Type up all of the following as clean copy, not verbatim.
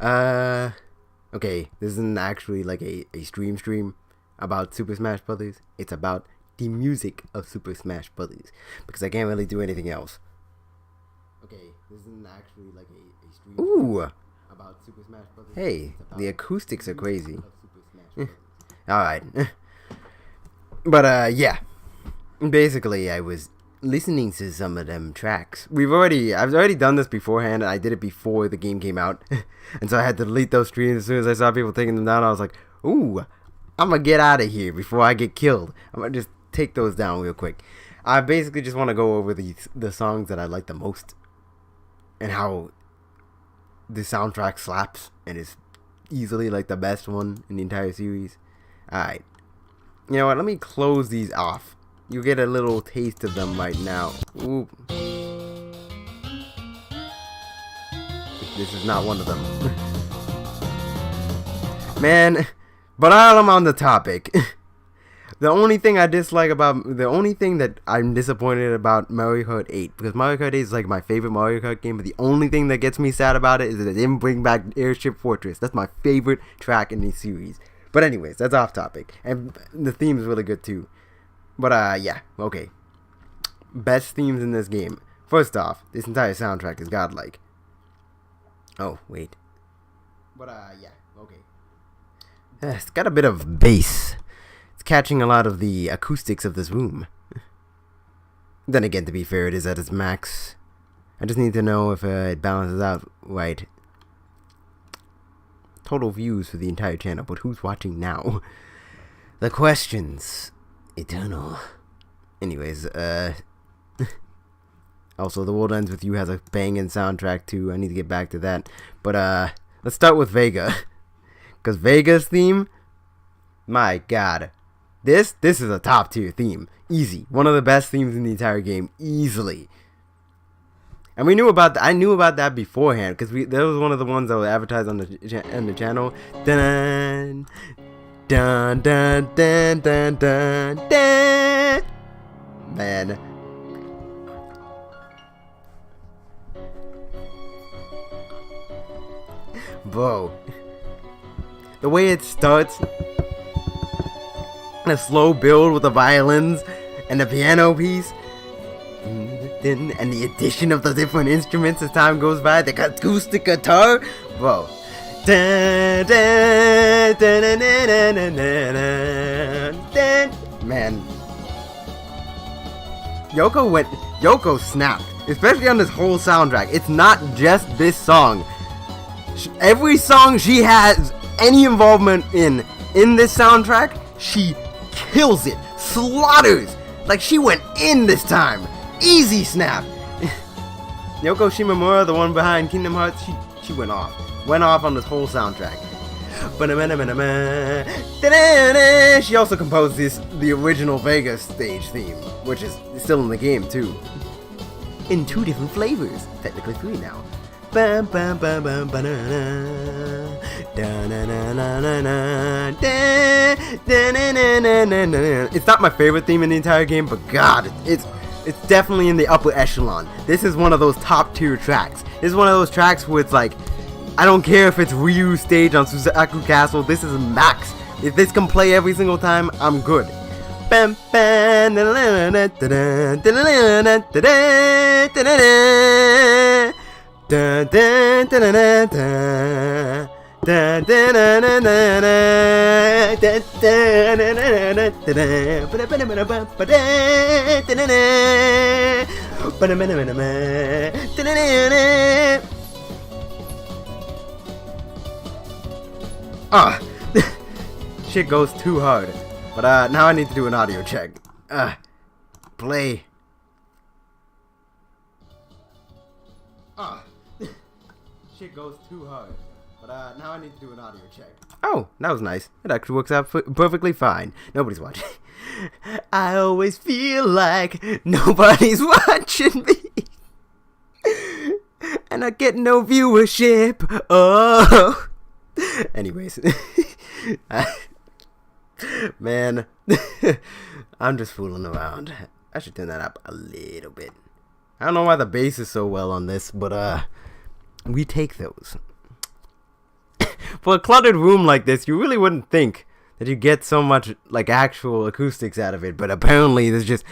Okay, this isn't actually like a stream about Super Smash Brothers. It's about the music of Super Smash Brothers because I can't really do anything else. Okay, this isn't actually like a stream. Ooh. About Super Smash Brothers. Hey, the acoustics are crazy. All right. But yeah. Basically, I was listening to some of them tracks. I've already done this beforehand, and I did it before the game came out. And so I had to delete those streams as soon as I saw people taking them down. I was like, ooh, I'm gonna get out of here before I get killed. I'm gonna just take those down real quick. I basically just want to go over the songs that I like the most and how the soundtrack slaps and is easily like the best one in the entire series. Alright. You know what? Let me close these off. You get a little taste of them right now. Ooh. This is not one of them. Man, but while I'm on the topic, the only thing that I'm disappointed about Mario Kart 8, because Mario Kart 8 is like my favorite Mario Kart game, but the only thing that gets me sad about it is that they didn't bring back Airship Fortress. That's my favorite track in the series. But anyways, that's off topic. And the theme is really good too. But yeah, okay. Best themes in this game. First off, this entire soundtrack is godlike. Oh, wait. But yeah, okay. It's got a bit of bass. It's catching a lot of the acoustics of this room. Then again, to be fair, it is at its max. I just need to know if it balances out right. Total views for the entire channel, but who's watching now? The questions. Eternal. Anyways, also, The World Ends With You has a banging soundtrack too. I need to get back to that. But let's start with Vega. Because Vega's theme, my god. This is a top tier theme. Easy. One of the best themes in the entire game. Easily. And I knew about that beforehand. Because that was one of the ones that was advertised on the channel. Dun dun dun dun dun dun dun. Man. Bro, the way it starts, and a slow build with the violins and the piano piece, and the addition of the different instruments as time goes by, the acoustic guitar, bro. Man, Yoko snapped, especially on this whole soundtrack. It's not just this song. Every song she has any involvement in this soundtrack, she kills it, slaughters. Like she went in this time. Easy snap. Yoko Shimomura, the one behind Kingdom Hearts, she went off on this whole soundtrack. She also composed the original Vega stage theme, which is still in the game too, in 2 different flavors, technically 3 now. It's not my favorite theme in the entire game, but god, it's definitely in the upper echelon. This is one of those top tier tracks. This is one of those tracks where it's like, I don't care if it's Ryu's stage on Suzaku Castle, this is max. If this can play every single time, I'm good. Dun, dun, dun, dun, dun, dun, dun, dun, dun, ah, shit goes too hard. But now I need to do an audio check. Play. Shit goes too hard. But now I need to do an audio check. Oh, that was nice. It actually works out perfectly fine. Nobody's watching. I always feel like nobody's watching me. And I get no viewership. Oh. Anyways. Man. I'm just fooling around. I should turn that up a little bit. I don't know why the bass is so well on this, but we take those. for a cluttered room like this, you really wouldn't think that you get so much like actual acoustics out of it. But apparently, it's just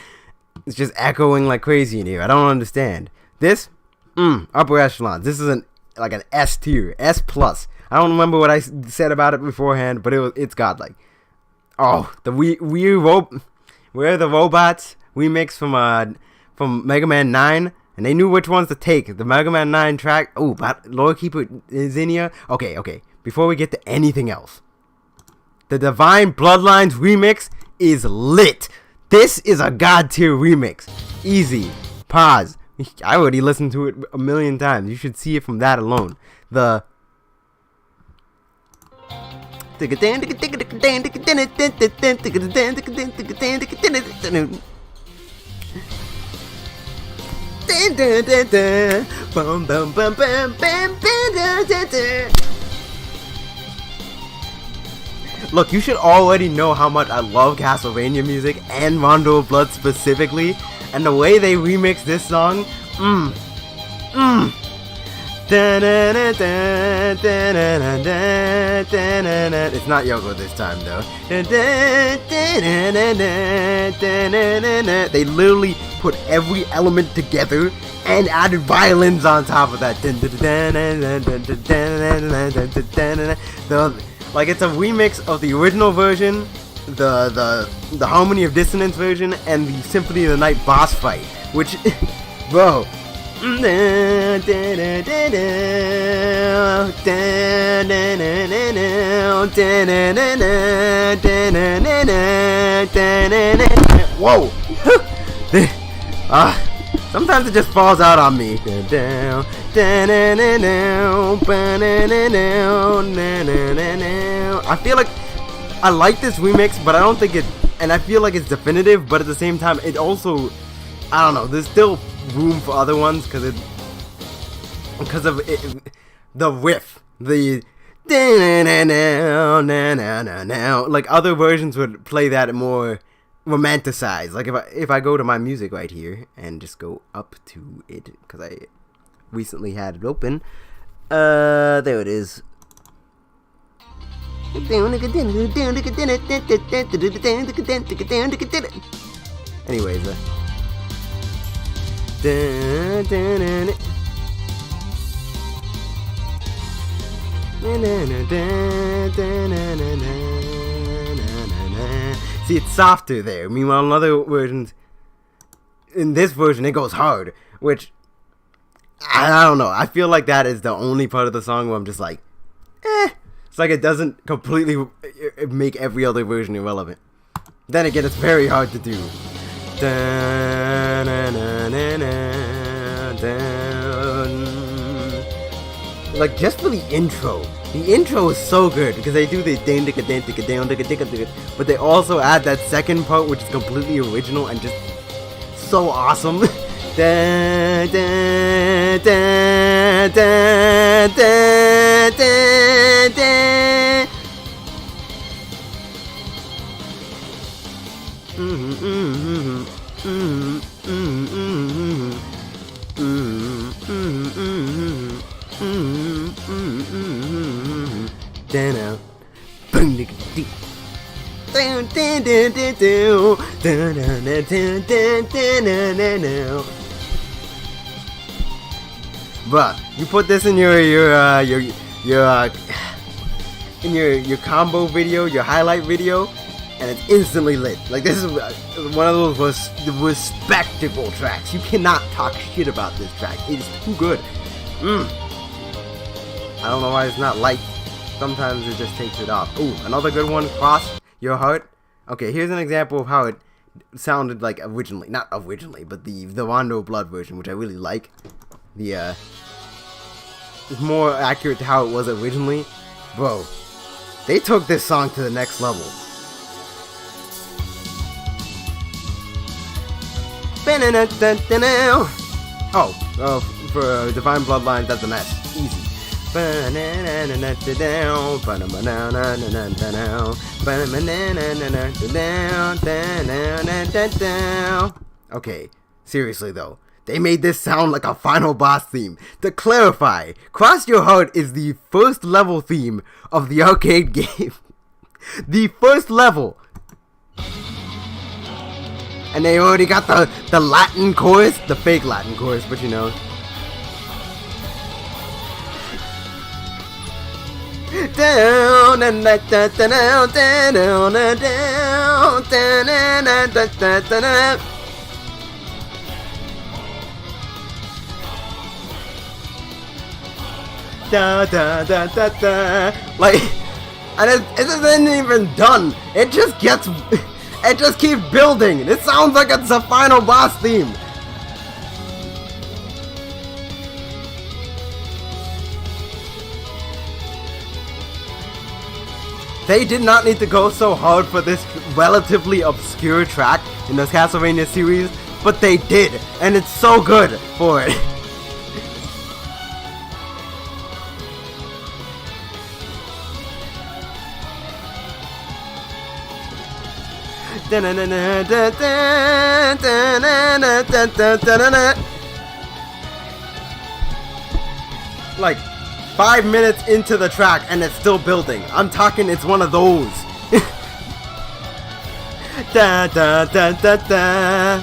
echoing like crazy in here. I don't understand. This, upper echelon. This is like an S tier, S plus. I don't remember what I said about it beforehand, but it's godlike. Oh, the We're the Robots remix from Mega Man 9, and they knew which ones to take. The Mega Man 9 track. Oh, but Lord Keeper is in here. Okay. Before we get to anything else, the Divine Bloodlines remix is lit. This is a god tier remix. Easy. Pause. I already listened to it a million times. You should see it from that alone. The Look, you should already know how much I love Castlevania music and Rondo of Blood specifically, and the way they remix this song, It's not Yoko this time though. They literally put every element together and added violins on top of that. Like it's a remix of the original version, the Harmony of Dissonance version, and the Symphony of the Night boss fight, which, bro. Whoa. Sometimes it just falls out on me. I feel like I like this remix, but I don't think and I feel like it's definitive, but at the same time, it also, I don't know, there's still room for other ones because of the riff, like other versions would play that more romanticized. Like if I go to my music right here and just go up to it, because I recently had it open, there it is. Anyways, see, it's softer there. Meanwhile, in other versions, in this version, it goes hard, which I don't know. I feel like that is the only part of the song where I'm just like, It's like it doesn't completely make every other version irrelevant. Then again, it's very hard to do. Like just for the intro. The intro is so good because they do the but they also add that second part which is completely original and just so awesome. Bruh, you put this in your combo video, your highlight video, and it's instantly lit. Like this is one of those respectable tracks. You cannot talk shit about this track. It is too good. I don't know why it's not light. Sometimes it just takes it off. Ooh, another good one, Cross Your Heart. Okay, here's an example of how it sounded like originally. Not originally, but the Rondo Blood version, which I really like. It's more accurate to how it was originally. Bro, they took this song to the next level. Oh, for Divine Bloodlines, that's an S. Easy. Okay, seriously though, They made this sound like a final boss theme. To clarify, Cross Your Heart is the first level theme of the arcade game. The first level. And they already got the Latin chorus, the fake Latin chorus, but you know. Down and down, down, down, down, down, down, down, down. Da da da da da. Like, and it isn't even done. It just gets, it just keeps building. It sounds like it's a final boss theme. They did not need to go so hard for this relatively obscure track in this Castlevania series, but they did, and it's so good for it. Like 5 minutes into the track and it's still building. I'm talking, it's one of those. Da da da da da.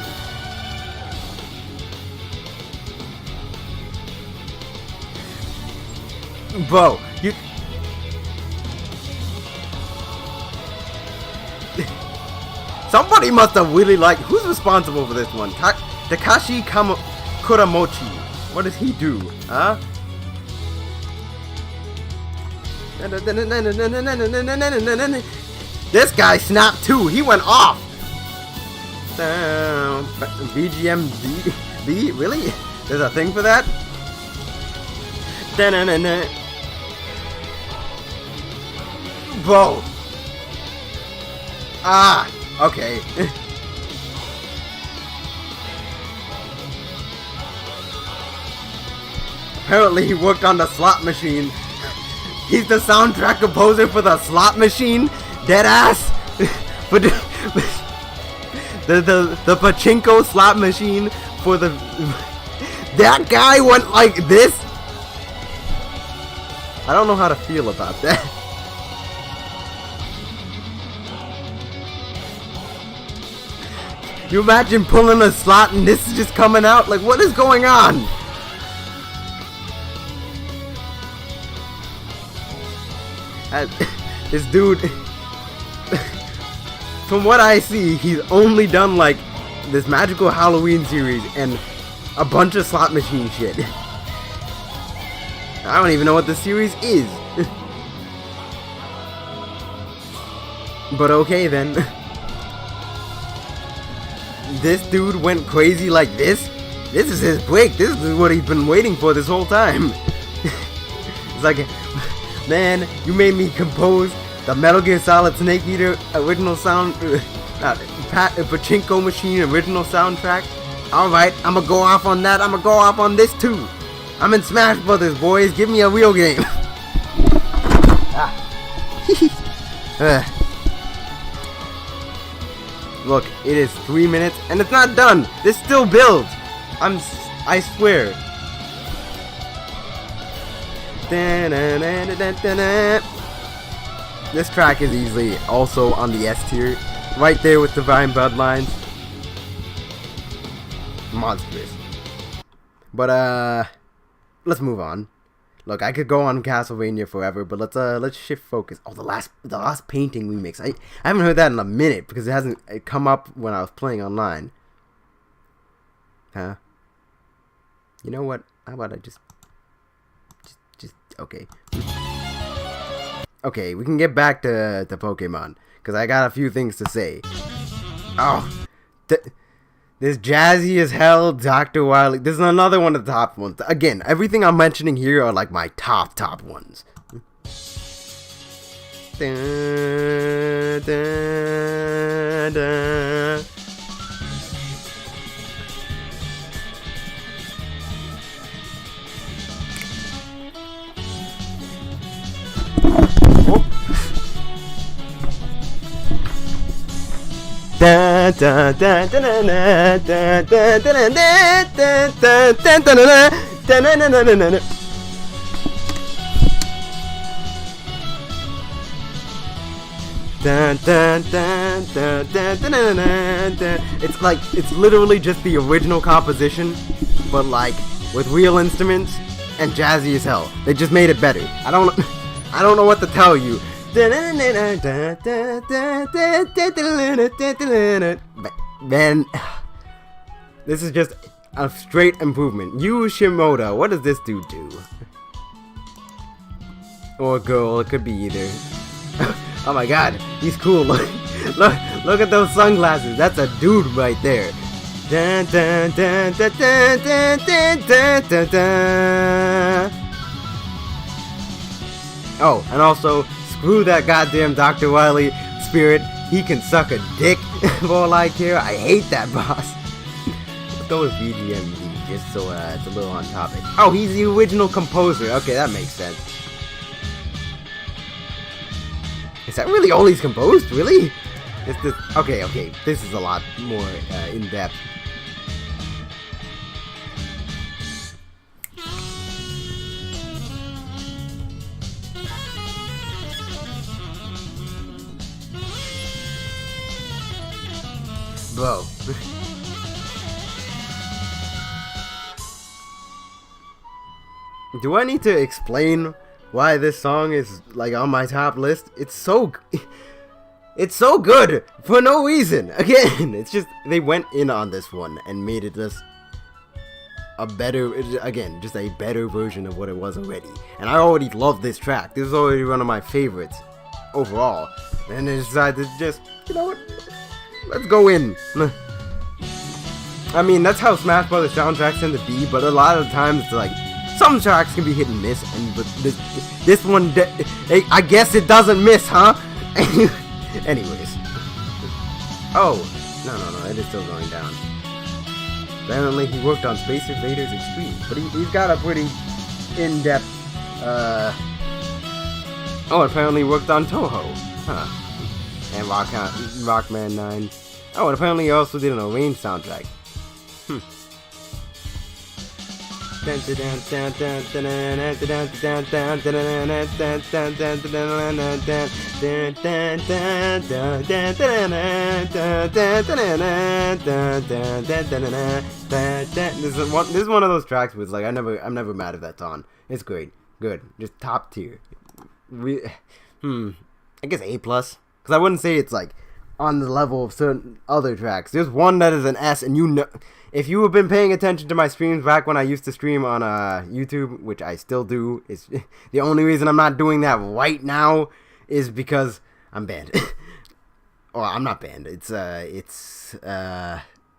Bro, you. Somebody must have really liked. Who's responsible for this one? Takashi Kuramochi. What does he do? Huh? This guy snapped too. He went off. BGM B? Really? There's a thing for that? Bro. Ah. Okay. Apparently he worked on the slot machine. He's the soundtrack composer for the slot machine. Deadass. But the pachinko slot machine for the. That guy went like this. I don't know how to feel about that. You imagine pulling a slot and this is just coming out? Like, what is going on? This dude, from what I see, he's only done like this Magical Halloween series and a bunch of slot machine shit. I don't even know what the series is. But okay then. This dude went crazy like this? This is his break. This is what he's been waiting for this whole time. It's like, man, you made me compose the Metal Gear Solid Snake Eater original sound, Pachinko Machine original soundtrack. Alright, I'm gonna go off on that. I'm gonna go off on this too. I'm in Smash Brothers, boys. Give me a real game. Look, it is 3 minutes and it's not done. This still builds. I swear. This track is easily also on the S tier. Right there with Divine Bloodlines. Monstrous. But let's move on. Look, I could go on Castlevania forever, but let's shift focus. Oh, the last painting remix. I haven't heard that in a minute because it hasn't come up when I was playing online. Huh? You know what? How about I just okay. Okay, we can get back to Pokemon because I got a few things to say. Oh, this jazzy as hell, Dr. Wily. This is another one of the top ones. Again, everything I'm mentioning here are like my top ones. Da, da, da. Oh. Da, It's like, it's literally just the original composition, but like with real instruments and jazzy as hell. They just made it better. I don't know what to tell you. Man, this is just a straight improvement. Yu Shimoda, what does this dude do? Or a girl, it could be either. Oh my god, he's cool. Look at those sunglasses. That's a dude right there. Oh, and also, screw that goddamn Dr. Wily spirit. He can suck a dick for all I care. I hate that boss. Let's go with BGMD, just so it's a little on topic. Oh, he's the original composer. Okay, that makes sense. Is that really all he's composed? Really? Okay. This is a lot more in depth. Bro. Do I need to explain why this song is like on my top list? It's so good for no reason. Again, it's just they went in on this one and made it just a better, again, just a better version of what it was already. And I already love this track. This is already one of my favorites overall. And they decided to just, you know what? Let's go in. I mean, that's how Smash Bros. Soundtracks tend to be, but a lot of times it's like some tracks can be hit and miss, but this one, I guess it doesn't miss, huh? Anyways. Oh, no, it is still going down. Apparently he worked on Space Invaders Extreme, but he's got a pretty in-depth, oh, apparently he worked on Toho, huh? And Rockman 9. Oh, and apparently he also did an Arrange soundtrack. This is one of those tracks where it's like I'm never mad if that's on. It's great, good, just top tier. I guess A+, because I wouldn't say it's like on the level of certain other tracks. There's one that is an S, and you know, if you have been paying attention to my streams back when I used to stream on YouTube, which I still do, is the only reason I'm not doing that right now is because I'm banned. Well, I'm not banned. It's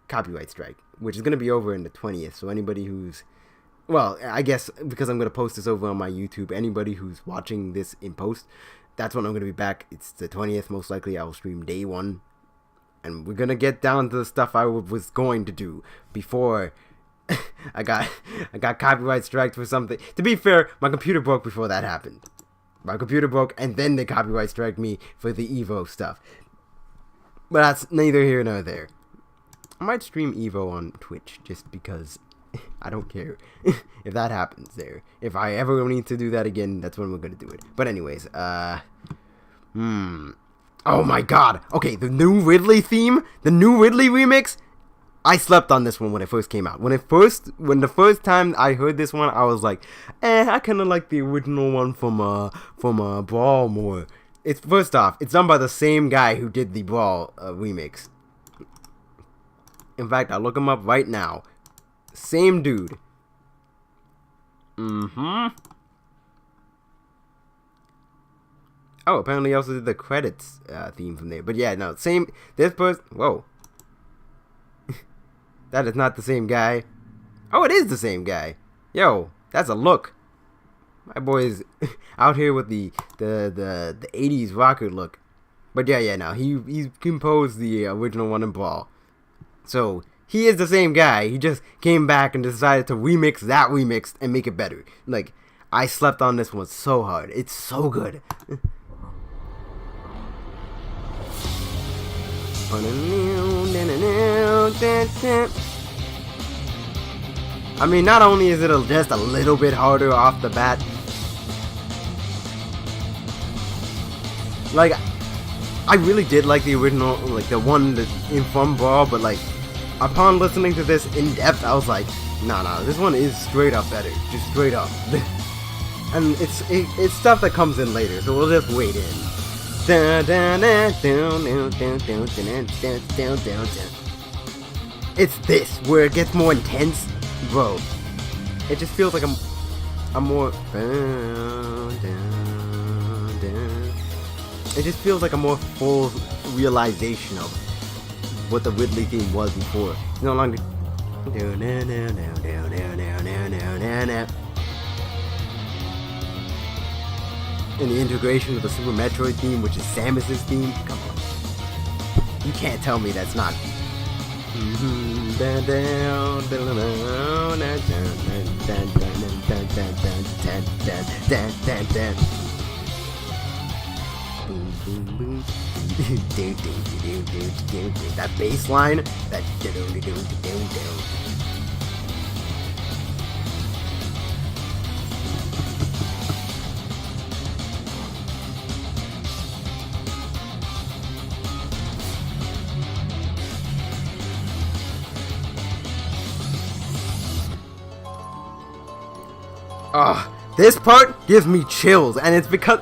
copyright strike, which is gonna be over in the 20th. So anybody who's, well, I guess because I'm gonna post this over on my YouTube, anybody who's watching this in post, that's when I'm gonna be back. It's the 20th, most likely. I will stream day 1. And we're gonna get down to the stuff I was going to do before I got copyright striked for something. To be fair, my computer broke before that happened. My computer broke, and then they copyright strike me for the Evo stuff. But that's neither here nor there. I might stream Evo on Twitch just because I don't care if that happens there. If I ever need to do that again, that's when we're gonna do it. But anyways, oh my god. Okay, the new Ridley theme, the new Ridley remix, I slept on this one when it first came out. When the first time I heard this one, I was like, I kind of like the original one from Brawl more. It's first off, it's done by the same guy who did the Brawl remix. In fact, I'll look him up right now. Same dude. Oh, apparently he also did the credits theme from there. But yeah, no, same. This person. Whoa. That is not the same guy. Oh, it is the same guy. Yo, that's a look. My boy is out here with the 80s rocker look. But yeah, no, he composed the original one in Brawl. So he is the same guy. He just came back and decided to remix that remix and make it better. Like, I slept on this one so hard. It's so good. I mean, not only is it just a little bit harder off the bat, like, I really did like the original, like the one that's in Fun Brawl, but like, upon listening to this in depth, I was like, nah, this one is straight up better, just straight up. And it's stuff that comes in later, so we'll just wait in. It's this where it gets more intense, bro. It just feels like I'm more. It just feels like a more full realization of what the Ridley theme was before. It's no longer. And the integration of the Super Metroid theme, which is Samus's theme. Come on. You can't tell me that's not. That bass line, that this part gives me chills, and it's because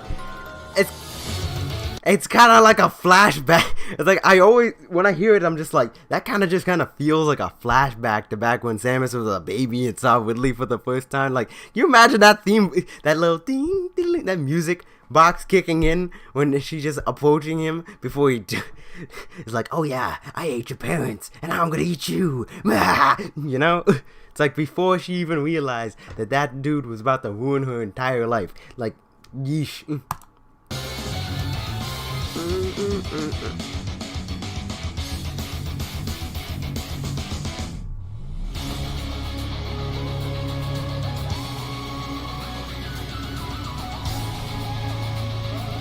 it's kind of like a flashback. It's like I always, when I hear it, I'm just like, that kind of feels like a flashback to back when Samus was a baby and saw Ridley for the first time. Like, you imagine that theme, that little ding, ding, that music box kicking in when she's just approaching him before he it's like, oh yeah, I ate your parents and now I'm gonna eat you. You know? It's like before she even realized that dude was about to ruin her entire life. Like, yeesh.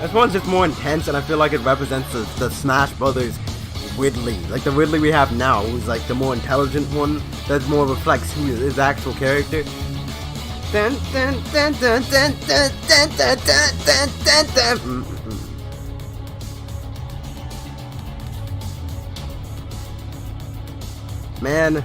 This one's just more intense, and I feel like it represents the Smash Brothers Ridley. Like the Ridley we have now, who's like the more intelligent one, that more reflects who is his actual character. Man.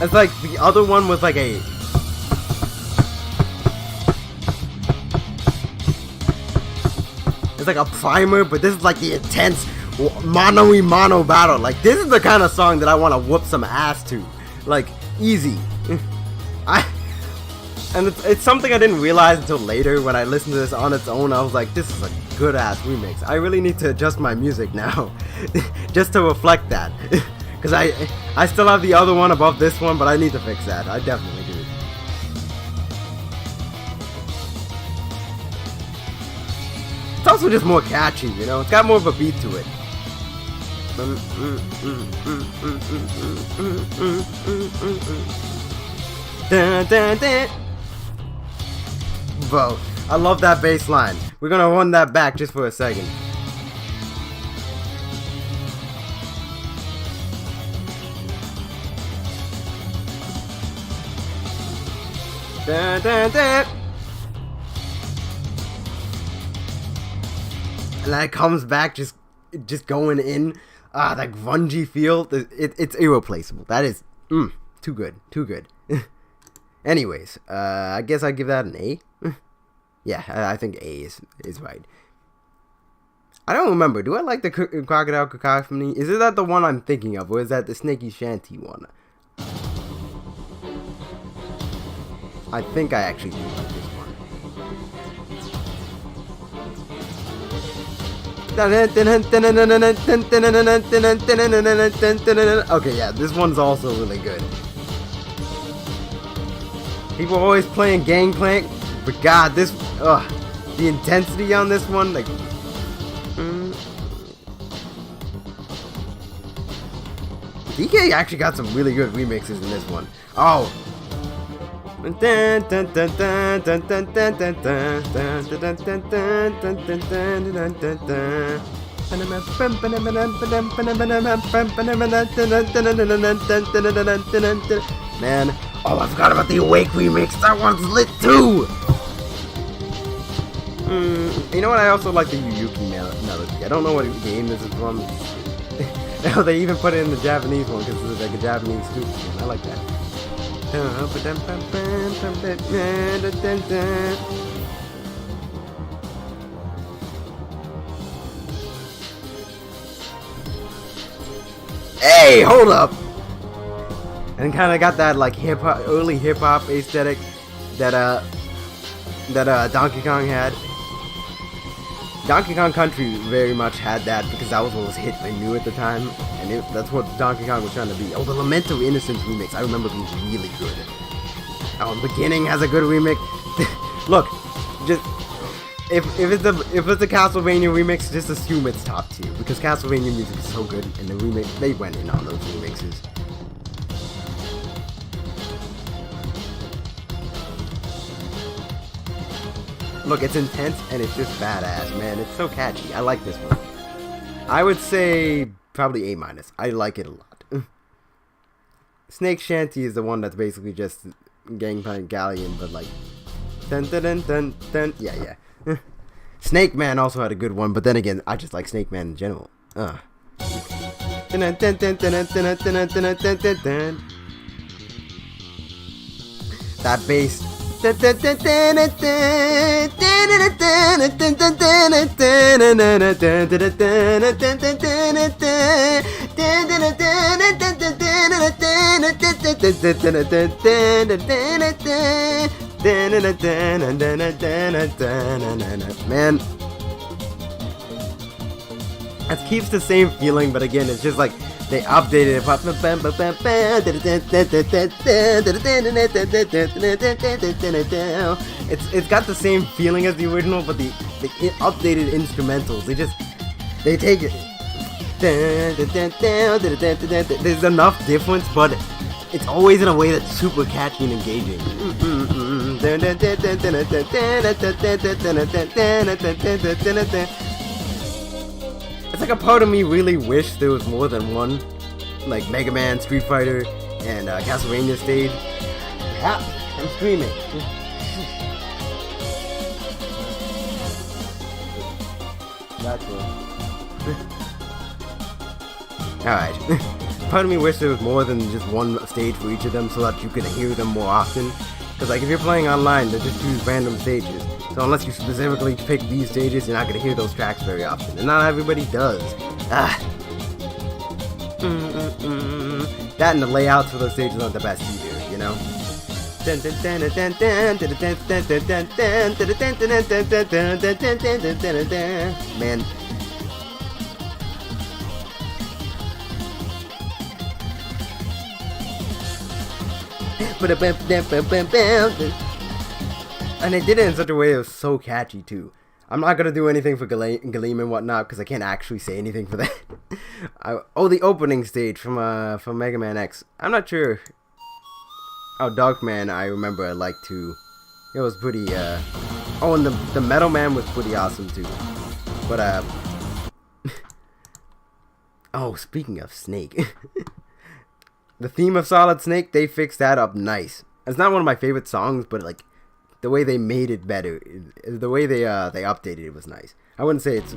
It's like the other one was like a it's like a primer, but this is like the intense mano battle. Like, this is the kind of song that I want to whoop some ass to, like, easy. And it's something I didn't realize until later when I listened to this on its own. I was like, this is a good ass remix. I really need to adjust my music now just to reflect that. Because I still have the other one above this one, but I need to fix that. I definitely do. It's also just more catchy, you know? It's got more of a beat to it. Bro, I love that bass line. We're gonna run that back just for a second. And then it comes back just going in. That grungy feel. It's irreplaceable. That is too good. Too good. Anyways, I guess I give that an A. Yeah, I think A is right. I don't remember. Do I like the Crocodile Cacophony? Is it that the one I'm thinking of, or is that the Snaky Shanty one? I think I actually do like this one. Okay, yeah, this one's also really good. People are always playing Gangplank, but God, this, the intensity on this one, like, DK actually got some really good remixes in this one. Oh. Man, oh, I forgot about the Awake remix. That one's lit too. You know what? I also like the Yuyuki melody. I don't know what game this is from. They even put it in the Japanese one because it's like a Japanese too. I like that. Hey, hold up! And kind of got that like early hip hop aesthetic that Donkey Kong had. Donkey Kong Country very much had that because that was what was hit and new at the time, and that's what Donkey Kong was trying to be. Oh, the Lament of Innocence remix, I remember being really good. Oh, Beginning has a good remix. Look, just if it's a Castlevania remix, just assume it's top tier because Castlevania music is so good, and the remix they went in on those remixes. Look, it's intense and it's just badass, man. It's so catchy. I like this one. I would say probably A-. I like it a lot. Snake Shanty is the one that's basically just Gangplank Galleon, but like dun dun dun dun dun. Yeah. Snake Man also had a good one, but then again, I just like Snake Man in general. That bass. Man, it keeps the same feeling, but again, it's just like they updated it. It's got the same feeling as the original, but the updated instrumentals, they take it. There's enough difference, but it's always in a way that's super catchy and engaging. It's like a part of me really wished there was more than one, like Mega Man, Street Fighter, and Castlevania stage. Yeah, I'm screaming. Alright. Part of me wished there was more than just one stage for each of them so that you could hear them more often. Because like if you're playing online, they just choose random stages. So unless you specifically pick these stages, you're not going to hear those tracks very often. And not everybody does. That and the layouts for those stages aren't the best either, you know? Man. And they did it in such a way that was so catchy too. I'm not gonna do anything for Galeem and whatnot because I can't actually say anything for that. The opening stage from Mega Man X. I'm not sure. Oh, Darkman, I remember I liked too. It was pretty. Oh, and the Metal Man was pretty awesome too. But oh, speaking of Snake, the theme of Solid Snake, they fixed that up nice. It's not one of my favorite songs, but like the way they made it better, the way they updated it was nice. I wouldn't say it's.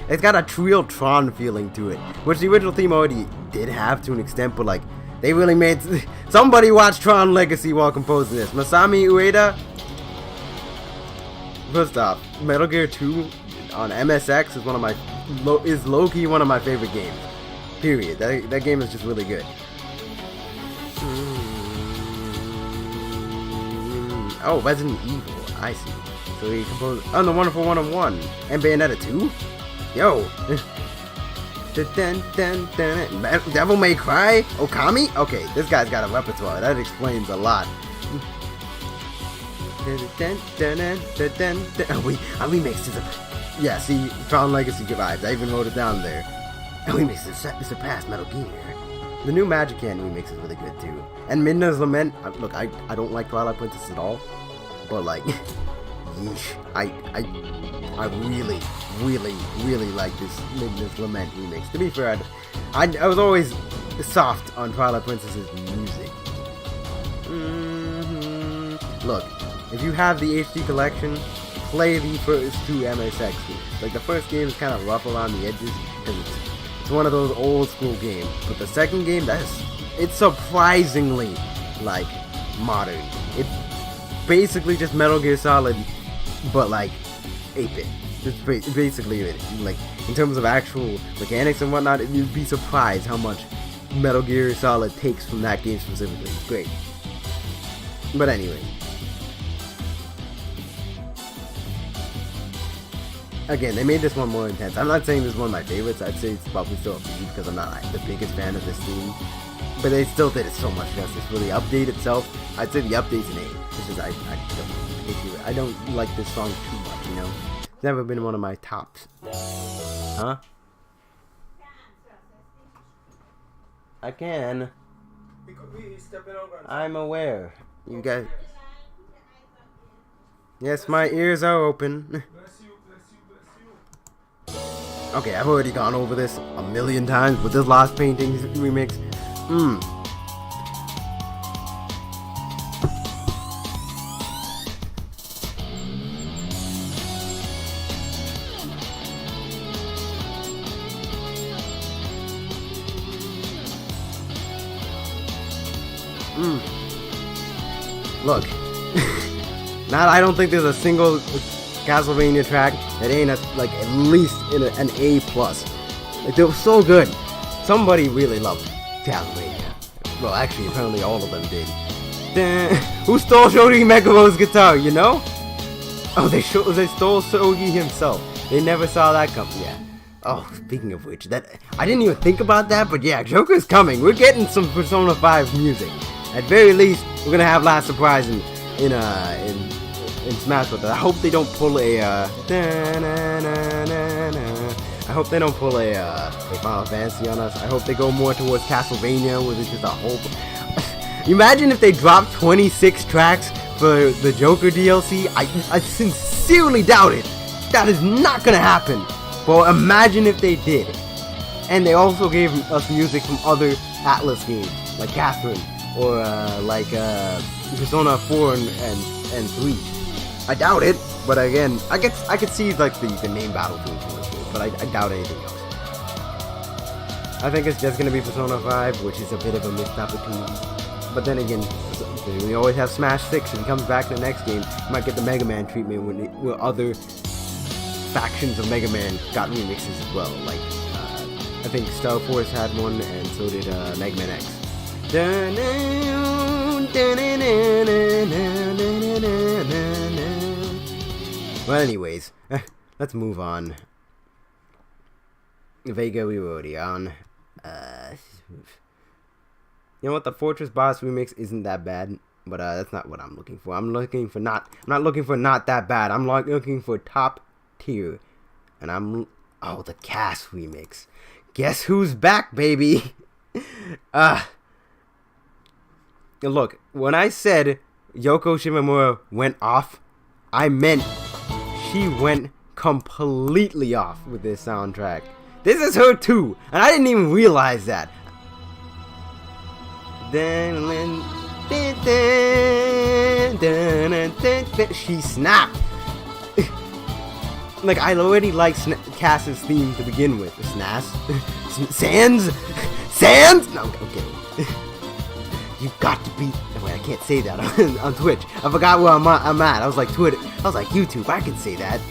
It's got a Trio Tron feeling to it, which the original theme already did have to an extent, but like they really made. Somebody watched Tron Legacy while composing this. Masami Ueda. First off, Metal Gear 2 on MSX is one of my low-key one of my favorite games. Period. That game is just really good. Oh, Resident Evil. I see. So he composed the Wonderful 101 and Bayonetta 2. Yo. Devil May Cry. Okami. Okay, this guy's got a repertoire. That explains a lot. A remix to the Yeah, see, Tron Legacy vibes. I even wrote it down there. And remixes surpassed Metal Gear. The new Magic Hand remix is really good too. And Midna's Lament. Look, I don't like Twilight Princess at all, but like, yeesh, I really like this Midna's Lament remix. To be fair, I was always soft on Twilight Princess's music. Look, if you have the HD collection, play the first two MSX games. Like, the first game is kind of rough around the edges because it's one of those old school games. But the second game, it's surprisingly like modern. It's basically just Metal Gear Solid, but like 8-bit. It's basically it. Like, in terms of actual mechanics and whatnot, you'd be surprised how much Metal Gear Solid takes from that game specifically. It's great. But anyway. Again, they made this one more intense. I'm not saying this is one of my favorites. I'd say it's probably still a B because I'm not like, the biggest fan of this theme. But they still did it so much justice. For the update itself, I'd say the update's an A. It's just I don't like this song too much, you know? It's never been one of my tops. Huh? I can. I'm aware. You guys. Yes, my ears are open. Okay, I've already gone over this a million times with this Lost Paintings remix. Look, I don't think there's a single Castlevania track that ain't like at least in an A+. Like, they were so good. Somebody really loved Castlevania. Well, actually, apparently all of them did. Who stole Shogi Megamo's guitar? You know? Oh, they stole Shogi himself. They never saw that come. Yeah. Oh, speaking of which, I didn't even think about that, but yeah, Joker's coming. We're getting some Persona 5 music. At very least, we're gonna have Last Surprise in Smash Bros. I hope they don't pull a I hope they don't pull a Final Fantasy on us. I hope they go more towards Castlevania, where there's just a whole. Imagine if they dropped 26 tracks for the Joker DLC. I sincerely doubt it. That is not gonna happen. But imagine if they did. And they also gave us music from other Atlas games, like Catherine, or like Persona 4 and 3. I doubt it, but again, I could see like the name battle theme from this game, but I doubt anything else. I think it's just gonna be Persona 5, which is a bit of a missed opportunity. But then again, we always have Smash 6. If he comes back to the next game, you might get the Mega Man treatment where other factions of Mega Man got remixes as well. Like I think Star Force had one, and so did Mega Man X. Well, anyways, let's move on. Vega, we were already on. You know what? The Fortress Boss remix isn't that bad, but that's not what I'm looking for. I'm not looking for not that bad. I'm looking for top tier, and the Cast remix. Guess who's back, baby? Look, when I said Yoko Shimomura went off, I meant she went completely off with this soundtrack. This is her too, and I didn't even realize that. She snapped. Like, I already like Cass's theme to begin with. Snass? Sans? No, I'm kidding. You got to be. Wait, I can't say that on Twitch. I forgot where I'm at. I was like Twitter. I was like YouTube. I can say that.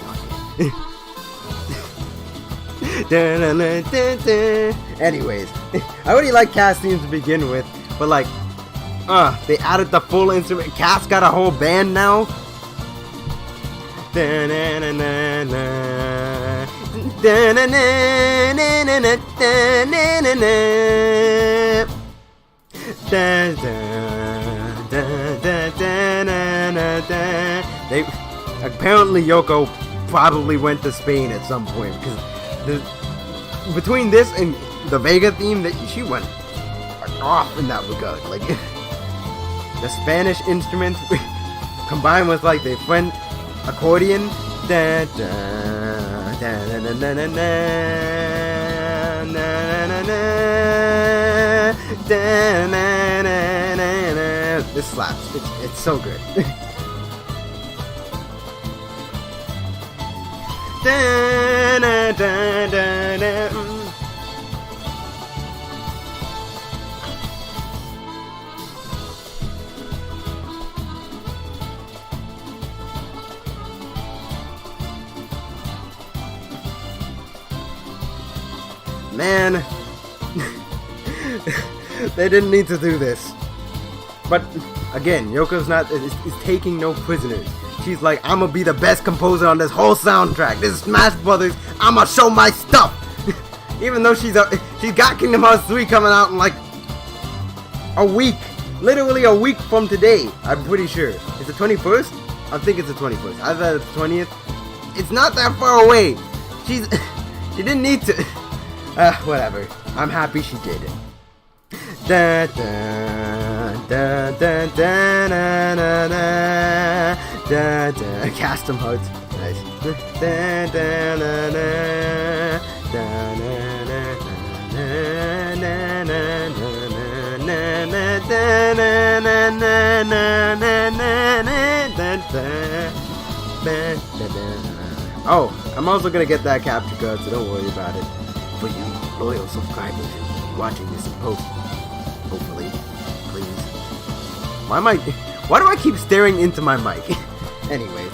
Anyways, I already like Cass themes to begin with, but like, they added the full instrument. Cass got a whole band now. Apparently Yoko probably went to Spain at some point because between this and the Vega theme, that she went off in that regard. Like the Spanish instruments combined with like the French accordion. Da, da, da, da, da, da, da, da, da. This slaps. It's so good. Da, da, da, da, da. Man, they didn't need to do this. But again, Yoko's is taking no prisoners. She's like, I'm gonna be the best composer on this whole soundtrack. This is Smash Brothers. I'm gonna show my stuff. Even though she's got Kingdom Hearts 3 coming out in like a week, literally a week from today. I'm pretty sure. It's the 21st. I think it's the 21st. Either the 20th. It's not that far away. She didn't need to. Whatever. I'm happy she did it. Da da da da da da da da da. Custom Hearts. Nice. Da da da da da da. Oh, I'm also gonna get that capture card, so don't worry about it. For you loyal subscribers watching this in post, hopefully, please. Why do I keep staring into my mic? Anyways,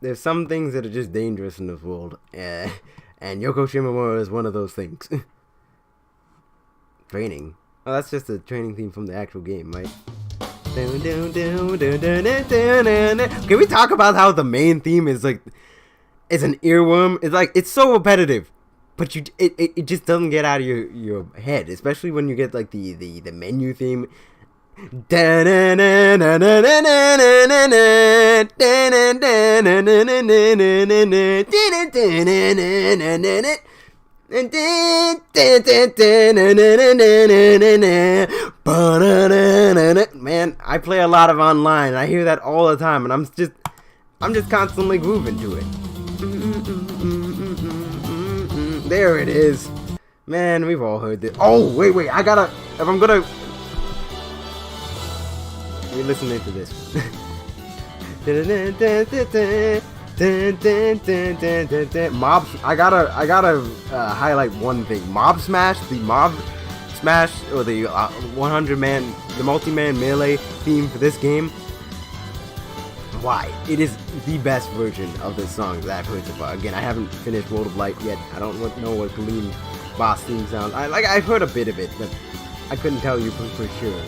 there's some things that are just dangerous in this world. And Yoko Shimomura is one of those things. Training. Oh, that's just a training theme from the actual game, right? Can we talk about how the main theme is like, it's an earworm? It's like, it's so repetitive, but it just doesn't get out of your head, especially when you get like the menu theme. Man, I play a lot of online, and I hear that all the time, and I'm just constantly grooving to it. There it is. Man, we've all heard this. Oh, wait, if I'm gonna... You're listening to this. Mob. I gotta highlight one thing. Mob Smash, the Mob Smash, or the 100-man, the multi-man melee theme for this game. Why? It is the best version of this song that I've heard so far. Again, I haven't finished World of Light yet. I don't know what Gleam boss theme sounds. I've heard a bit of it, but I couldn't tell you for sure.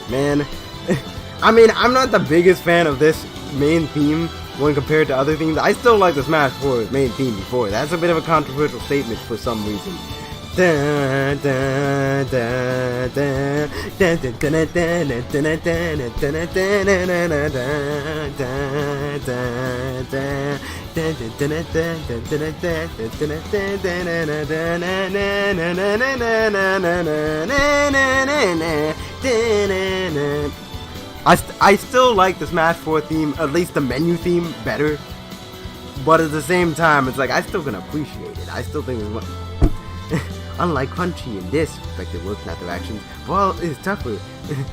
Man, I mean, I'm not the biggest fan of this main theme when compared to other themes. I still like the Smash 4 main theme before. That's a bit of a controversial statement for some reason. I still like the Smash 4 theme, at least the menu theme, better. But at the same time, it's like, I still can appreciate it. I still think it's unlike Crunchy in this respect, it works not their actions. Well, it's tougher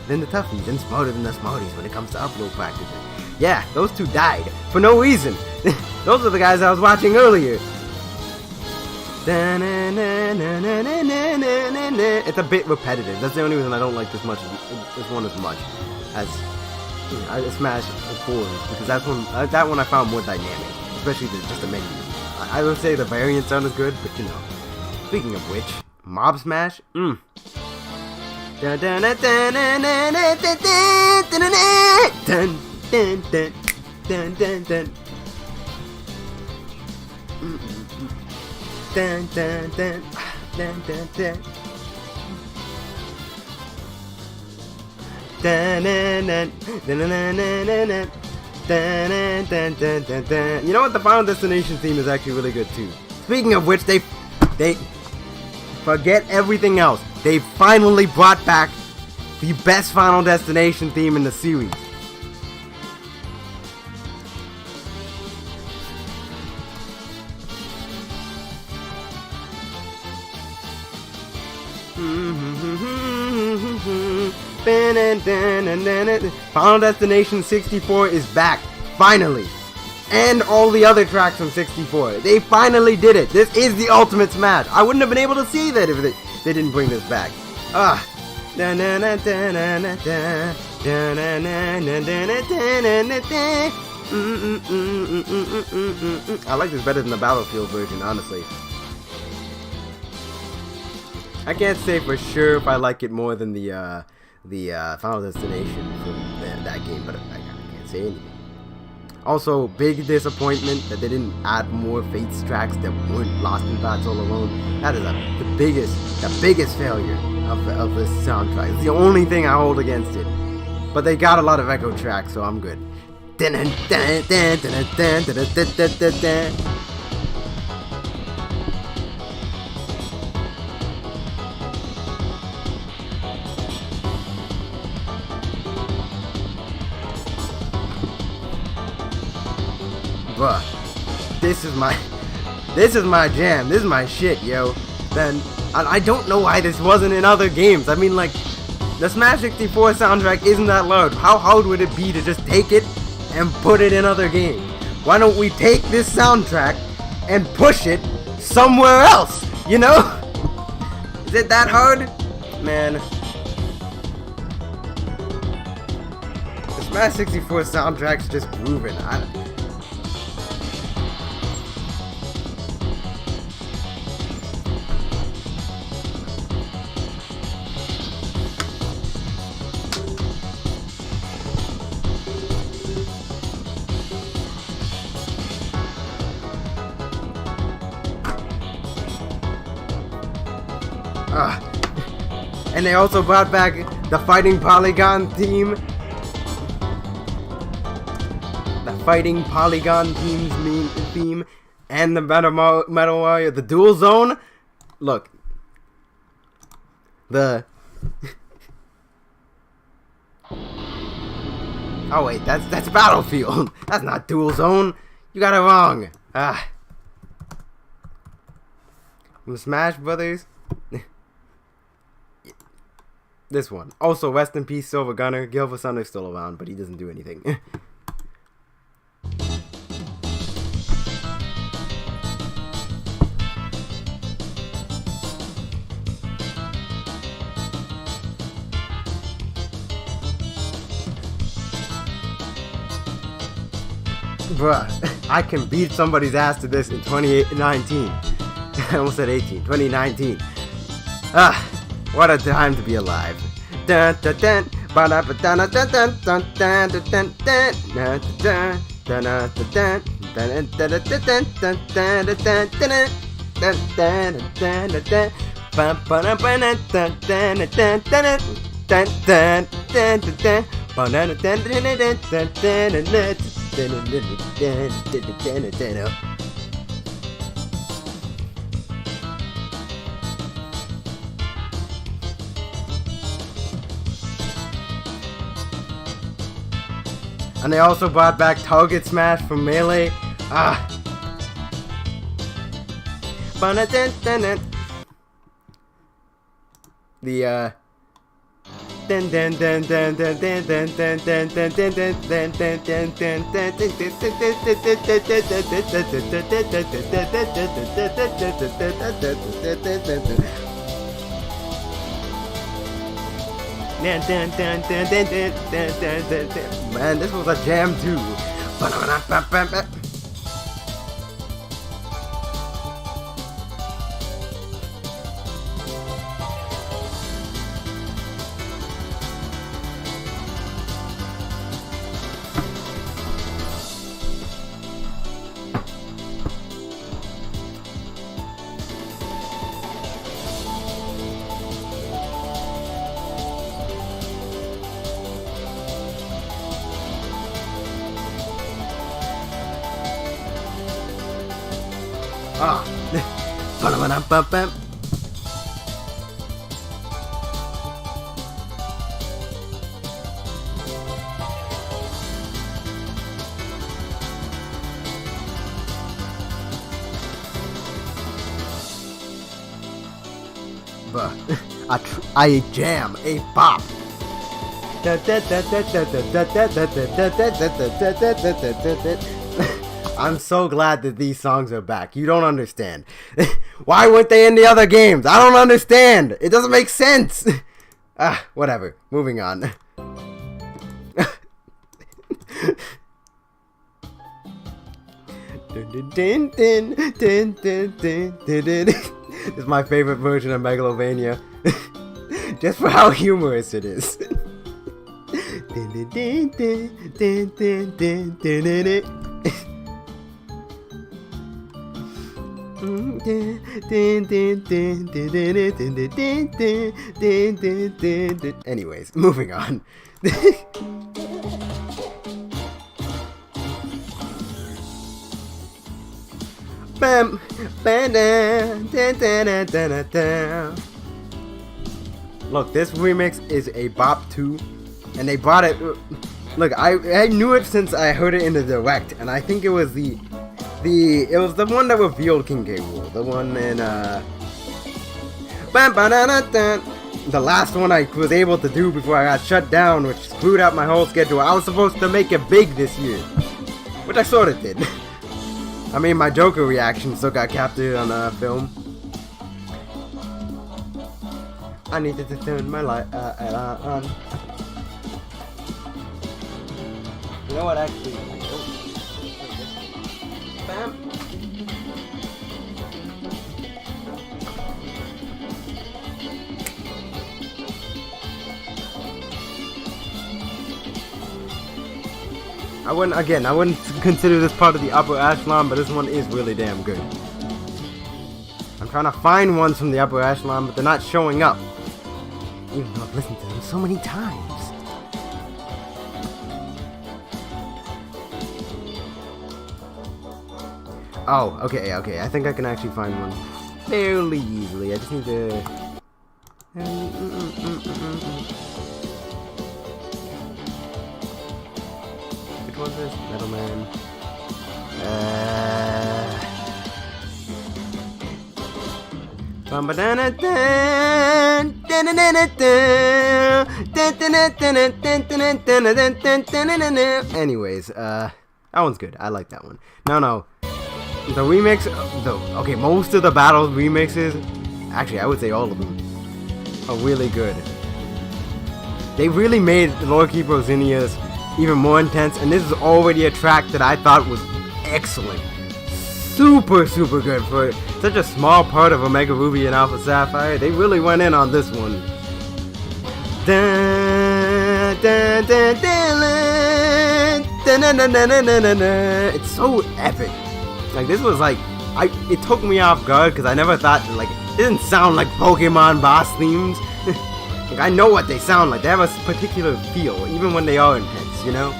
than the toughies and smarter than the smarties when it comes to upload practices. Yeah, those two died for no reason. Those are the guys I was watching earlier. It's a bit repetitive. That's the only reason I don't like this one as much as Smash 4, because that one I found more dynamic, especially just the menu. I would say the variants aren't as good, but you know. Speaking of which, Mob Smash, You know what? The Final Destination theme is actually really good too. Speaking of which, they forget everything else. They finally brought back the best Final Destination theme in the series. Final Destination 64 is back, finally, and all the other tracks from 64. They finally did it. This is the ultimate Smash. I wouldn't have been able to see that if they didn't bring this back. I like this better than the Battlefield version, honestly. I can't say for sure if I like it more than the Final Destination from that game, but I can't say anything. Also, big disappointment that they didn't add more Fates tracks that weren't Lost in Battle Alone. That is the biggest failure of this soundtrack. It's the only thing I hold against it. But they got a lot of Echo tracks, so I'm good. Bruh, this is my jam. This is my shit, yo. Then I don't know why this wasn't in other games. I mean, like, the Smash 64 soundtrack isn't that loud. How hard would it be to just take it and put it in other games? Why don't we take this soundtrack and push it somewhere else? You know? Is it that hard? Man. The Smash 64 soundtrack's just grooving. And they also brought back the Fighting Polygon theme. The Fighting Polygon theme and the Metal Warrior, the Dual Zone. Look. Oh wait, that's Battlefield. That's not Dual Zone. You got it wrong. The Smash Brothers. This one. Also, rest in peace, Silver Gunner. Gilva Sunder's still around, but he doesn't do anything. Bruh, I can beat somebody's ass to this in 2019. I almost said 18. 2019. What a time to be alive. Dun dun dun. Ba da ba dun dun dun dun dun dun dun dun dun dun dun dun dun dun dun. And they also brought back Target Smash from Melee. Man, this was a jam too. Ah. I jam a bop. I'm so glad that these songs are back. You don't understand. Why weren't they in the other games? I don't understand. It doesn't make sense. Whatever. Moving on. This is my favorite version of Megalovania. Just for how humorous it is. Anyways, moving on. Bam, look, this remix is a bop too, and they brought it. Look, I knew it since I heard it in the direct, and I think it was the one that revealed King K. Rool, the one in the last one I was able to do before I got shut down, which screwed out my whole schedule. I was supposed to make it big this year, which I sort of did. I mean, my Joker reaction still got captured on film. I needed to turn my light on. You know what, actually? Bam. I wouldn't consider this part of the upper echelon, but this one is really damn good. I'm trying to find ones from the upper echelon, but they're not showing up. Even though I've listened to them so many times. Oh, okay. I think I can actually find one fairly easily. I just need to... Which one's this? Metal Man. Anyways, that one's good. I like that one. No. The remix, okay, most of the Battles remixes, actually I would say all of them, are really good. They really made Lord Keeper of Zinnias even more intense, and this is already a track that I thought was excellent. Super good for such a small part of Omega Ruby and Alpha Sapphire. They really went in on this one. It's so epic. Like, this was like, it took me off guard because I never thought, like, it didn't sound like Pokemon boss themes. Like, I know what they sound like. They have a particular feel, even when they are intense, you know?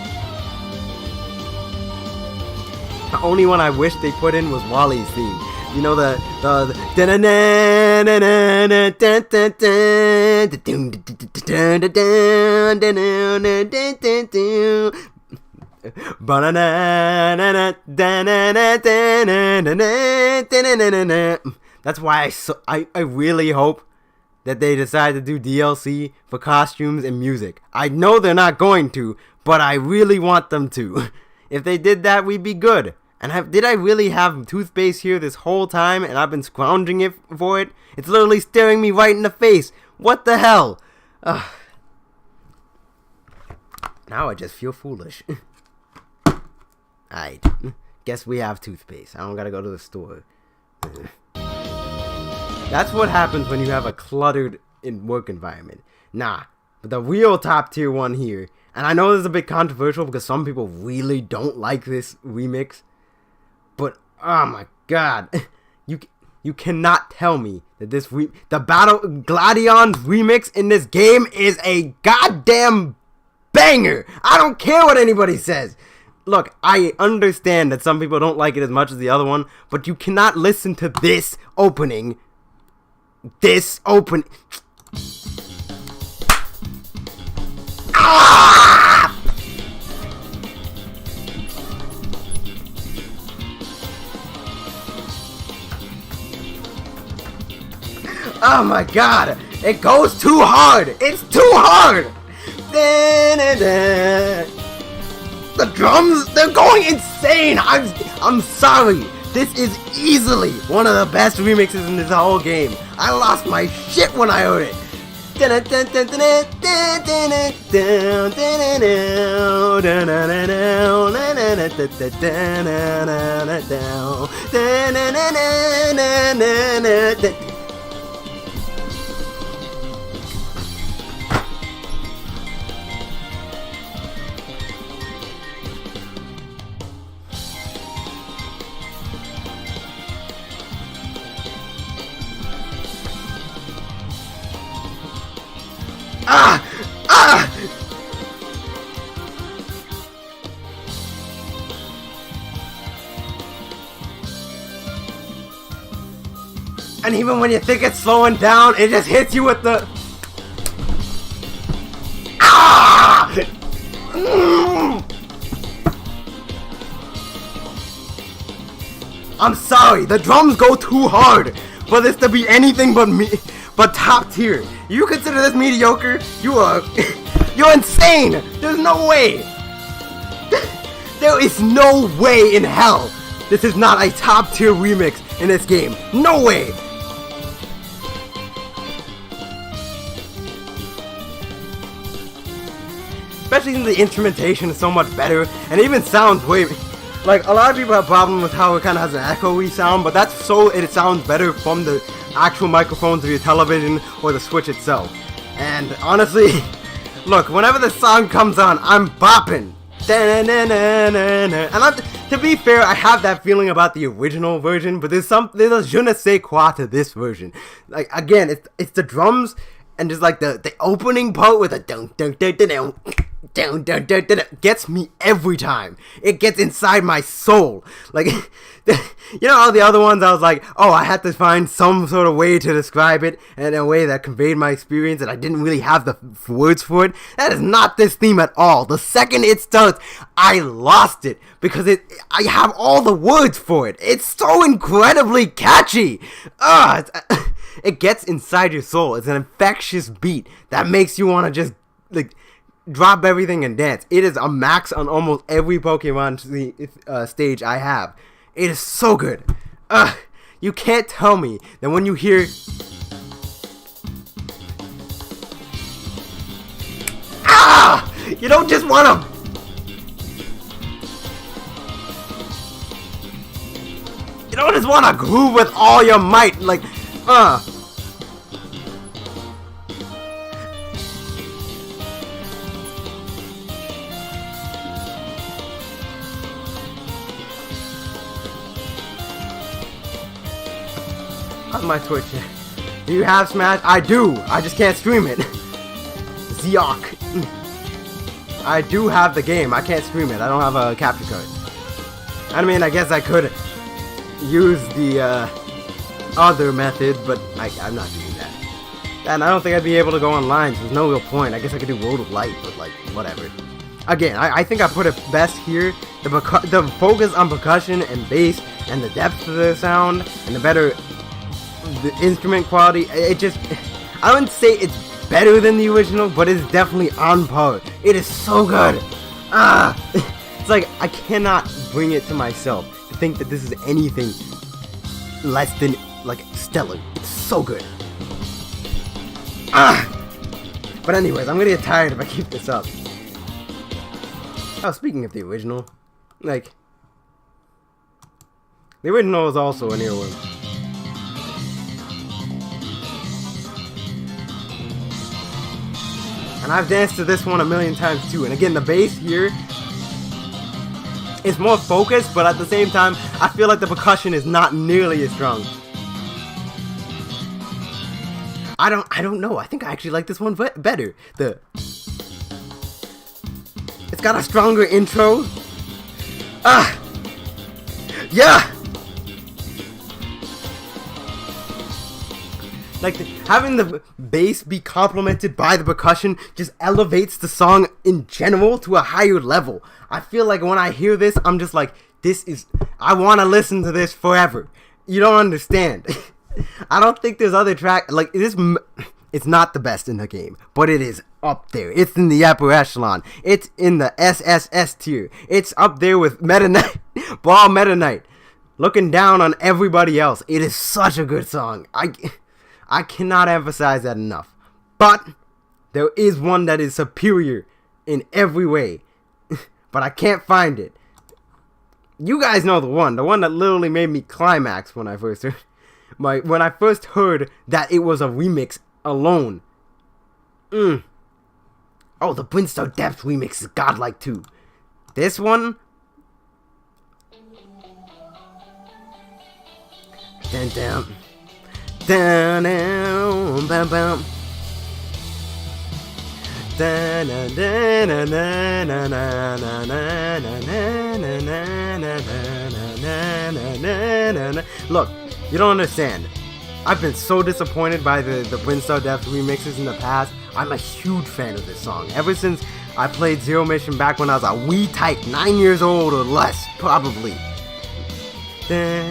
The only one I wish they put in was Wily's theme. You know, the that's why I really hope that they decide to do DLC for costumes and music. I know they're not going to, but I really want them to. If they did that, we'd be good. And did I really have toothpaste here this whole time and I've been scrounging it for it? It's literally staring me right in the face. What the hell? Now I just feel foolish. Alright, guess we have toothpaste. I don't gotta go to the store. That's what happens when you have a cluttered work environment. Nah, but the real top tier one here, and I know this is a bit controversial because some people really don't like this remix, but oh my god, you cannot tell me that the Battle Gladion's remix in this game is a goddamn banger. I don't care what anybody says. Look, I understand that some people don't like it as much as the other one, but you cannot listen to this opening. Ah! Oh my god! It goes too hard! It's too hard! The drums, they're going insane! I'm sorry! This is easily one of the best remixes in this whole game. I lost my shit when I heard it. And even when you think it's slowing down, it just hits you with the... Ah! I'm sorry, the drums go too hard for this to be anything but top tier. You consider this mediocre? You're insane. There's no way. There is no way in hell this is not a top tier remix in this game. No way. Especially since the instrumentation is so much better and it even sounds way... Like, a lot of people have a problem with how it kind of has an echoey sound, but that's so it sounds better from the actual microphones of your television or the Switch itself. And honestly, look, whenever the song comes on, I'm bopping. And to be fair, I have that feeling about the original version, but there's a je ne sais quoi to this version. Like, again, it's the drums and just like the opening part with a dun dun dun dun dun. Gets me every time. It gets inside my soul. Like, you know, all the other ones I was like, oh, I had to find some sort of way to describe it in a way that conveyed my experience and I didn't really have the words for it. That is not this theme at all. The second it starts, I lost it because I have all the words for it. It's so incredibly catchy. It gets inside your soul. It's an infectious beat that makes you want to just like drop everything and dance. It is a max on almost every Pokemon stage I have. It is so good. You can't tell me that when you hear... You don't just want to... You don't just want to groove with all your might, like, on my Twitch. Do you have Smash? I do. I just can't stream it. Ziok. I do have the game. I can't stream it. I don't have a capture card. I mean, I guess I could use the other method, but I'm not doing that. And I don't think I'd be able to go online, so there's no real point. I guess I could do World of Light, but like, whatever. Again, I think I put it best here. The focus on percussion and bass and the depth of the sound and the better... the instrument quality, I wouldn't say it's better than the original, but it's definitely on par. It is so good. It's like I cannot bring it to myself to think that this is anything less than like stellar. It's so good. But anyways, I'm gonna get tired if I keep this up. Oh, speaking of the original, like the original is also an earworm. And I've danced to this one a million times too. And again, the bass here is more focused, but at the same time, I feel like the percussion is not nearly as strong. I don't know. I think I actually like this one better. It's got a stronger intro. Yeah. Like, having the bass be complemented by the percussion just elevates the song in general to a higher level. I feel like when I hear this, I'm just like, I want to listen to this forever. You don't understand. I don't think there's other track, like, it's not the best in the game, but it is up there. It's in the upper echelon. It's in the SSS tier. It's up there with Meta Knight, Ball Meta Knight, looking down on everybody else. It is such a good song. I cannot emphasize that enough. But there is one that is superior in every way. But I can't find it. You guys know the one that literally made me climax when I first heard that it was a remix alone. Oh, the Brimstone Depth remix is godlike too. This one, down. Down, down, bam, bam. Look, you don't understand. I've been so disappointed by the Brimstone Depth remixes in the past. I'm a huge fan of this song. Ever since I played Zero Mission back when I was a wee tyke, 9 years old or less, probably. I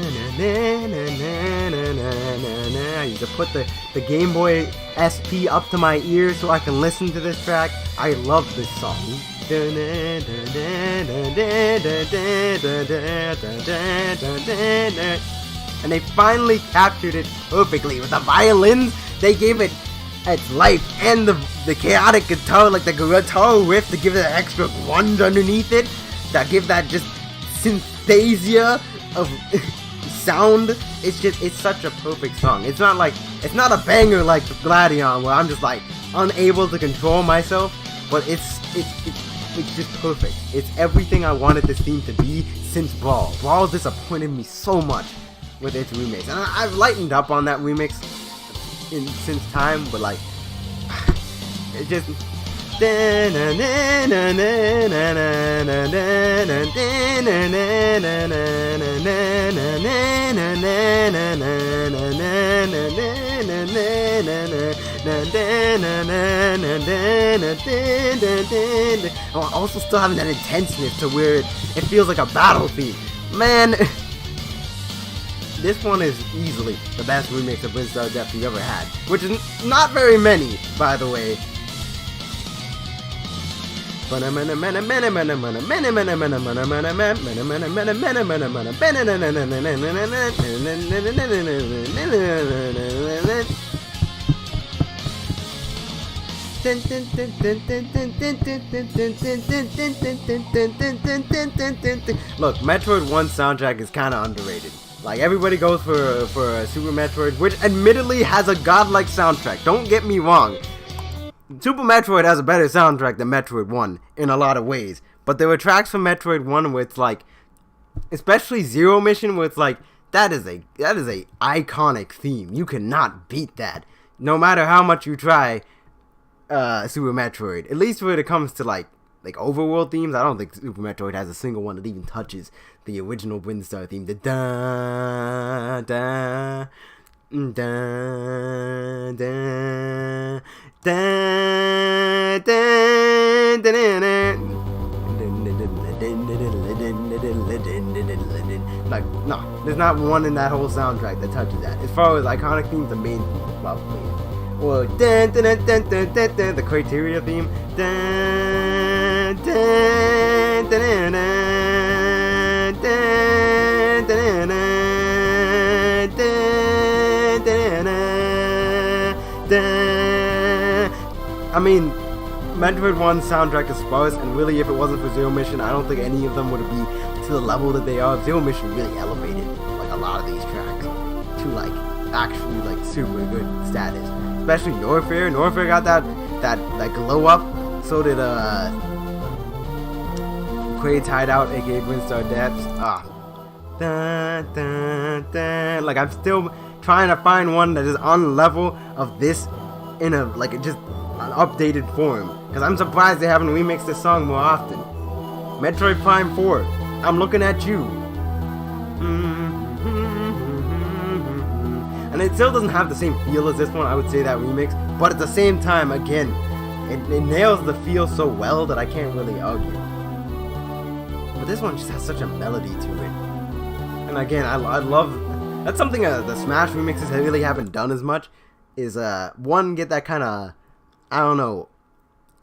used to put the Game Boy SP up to my ear so I can listen to this track. I love this song. And they finally captured it perfectly with the violins. They gave it its life, and the chaotic guitar, like the guitar riff, to give it an extra grunge underneath it, that give that just synthesia of sound. It's such a perfect song. It's not a banger like Gladion where I'm just like unable to control myself, but it's just perfect. It's everything I wanted this theme to be since Brawl. Brawl disappointed me so much with its remix, and I've lightened up on that remix since time, but like it just I also still having that intenseness to where it feels like a battle theme. Man, this one is easily the best remix of Brimstone Depth you've ever had, which is not very many, by the way. Look, Metroid 1 soundtrack is kind of underrated. Like, everybody goes for a Super Metroid, which admittedly has a godlike soundtrack. Don't get me wrong. Super Metroid has a better soundtrack than Metroid 1 in a lot of ways. But there were tracks from Metroid 1 where it's like, especially Zero Mission, where it's like, that is a iconic theme. You cannot beat that. No matter how much you try Super Metroid. At least when it comes to like overworld themes, I don't think Super Metroid has a single one that even touches the original Brimstone theme. The da da da da da da. Like, no, there's not one in that whole soundtrack that touches that. As far as iconic themes, the main, well, or the criteria theme. Dun, dun, dun, dun, dun, dun, dun, dun, dun. I mean, Metroid 1's soundtrack is sparse, and really, if it wasn't for Zero Mission, I don't think any of them would be to the level that they are. Zero Mission really elevated like a lot of these tracks to like actually like super good status. Especially Norfair. Norfair got that glow up. So did Quaid's Hideout, aka Windstar Depths. Dun, dun, dun. Like I'm still trying to find one that is on the level of this in a like just an updated form. Because I'm surprised they haven't remixed this song more often. Metroid Prime 4. I'm looking at you. And it still doesn't have the same feel as this one, I would say, that remix. But at the same time, again, it nails the feel so well that I can't really argue. But this one just has such a melody to it. And again, I love... That's something the Smash remixes really haven't done as much. Is, one, get that kind of, I don't know,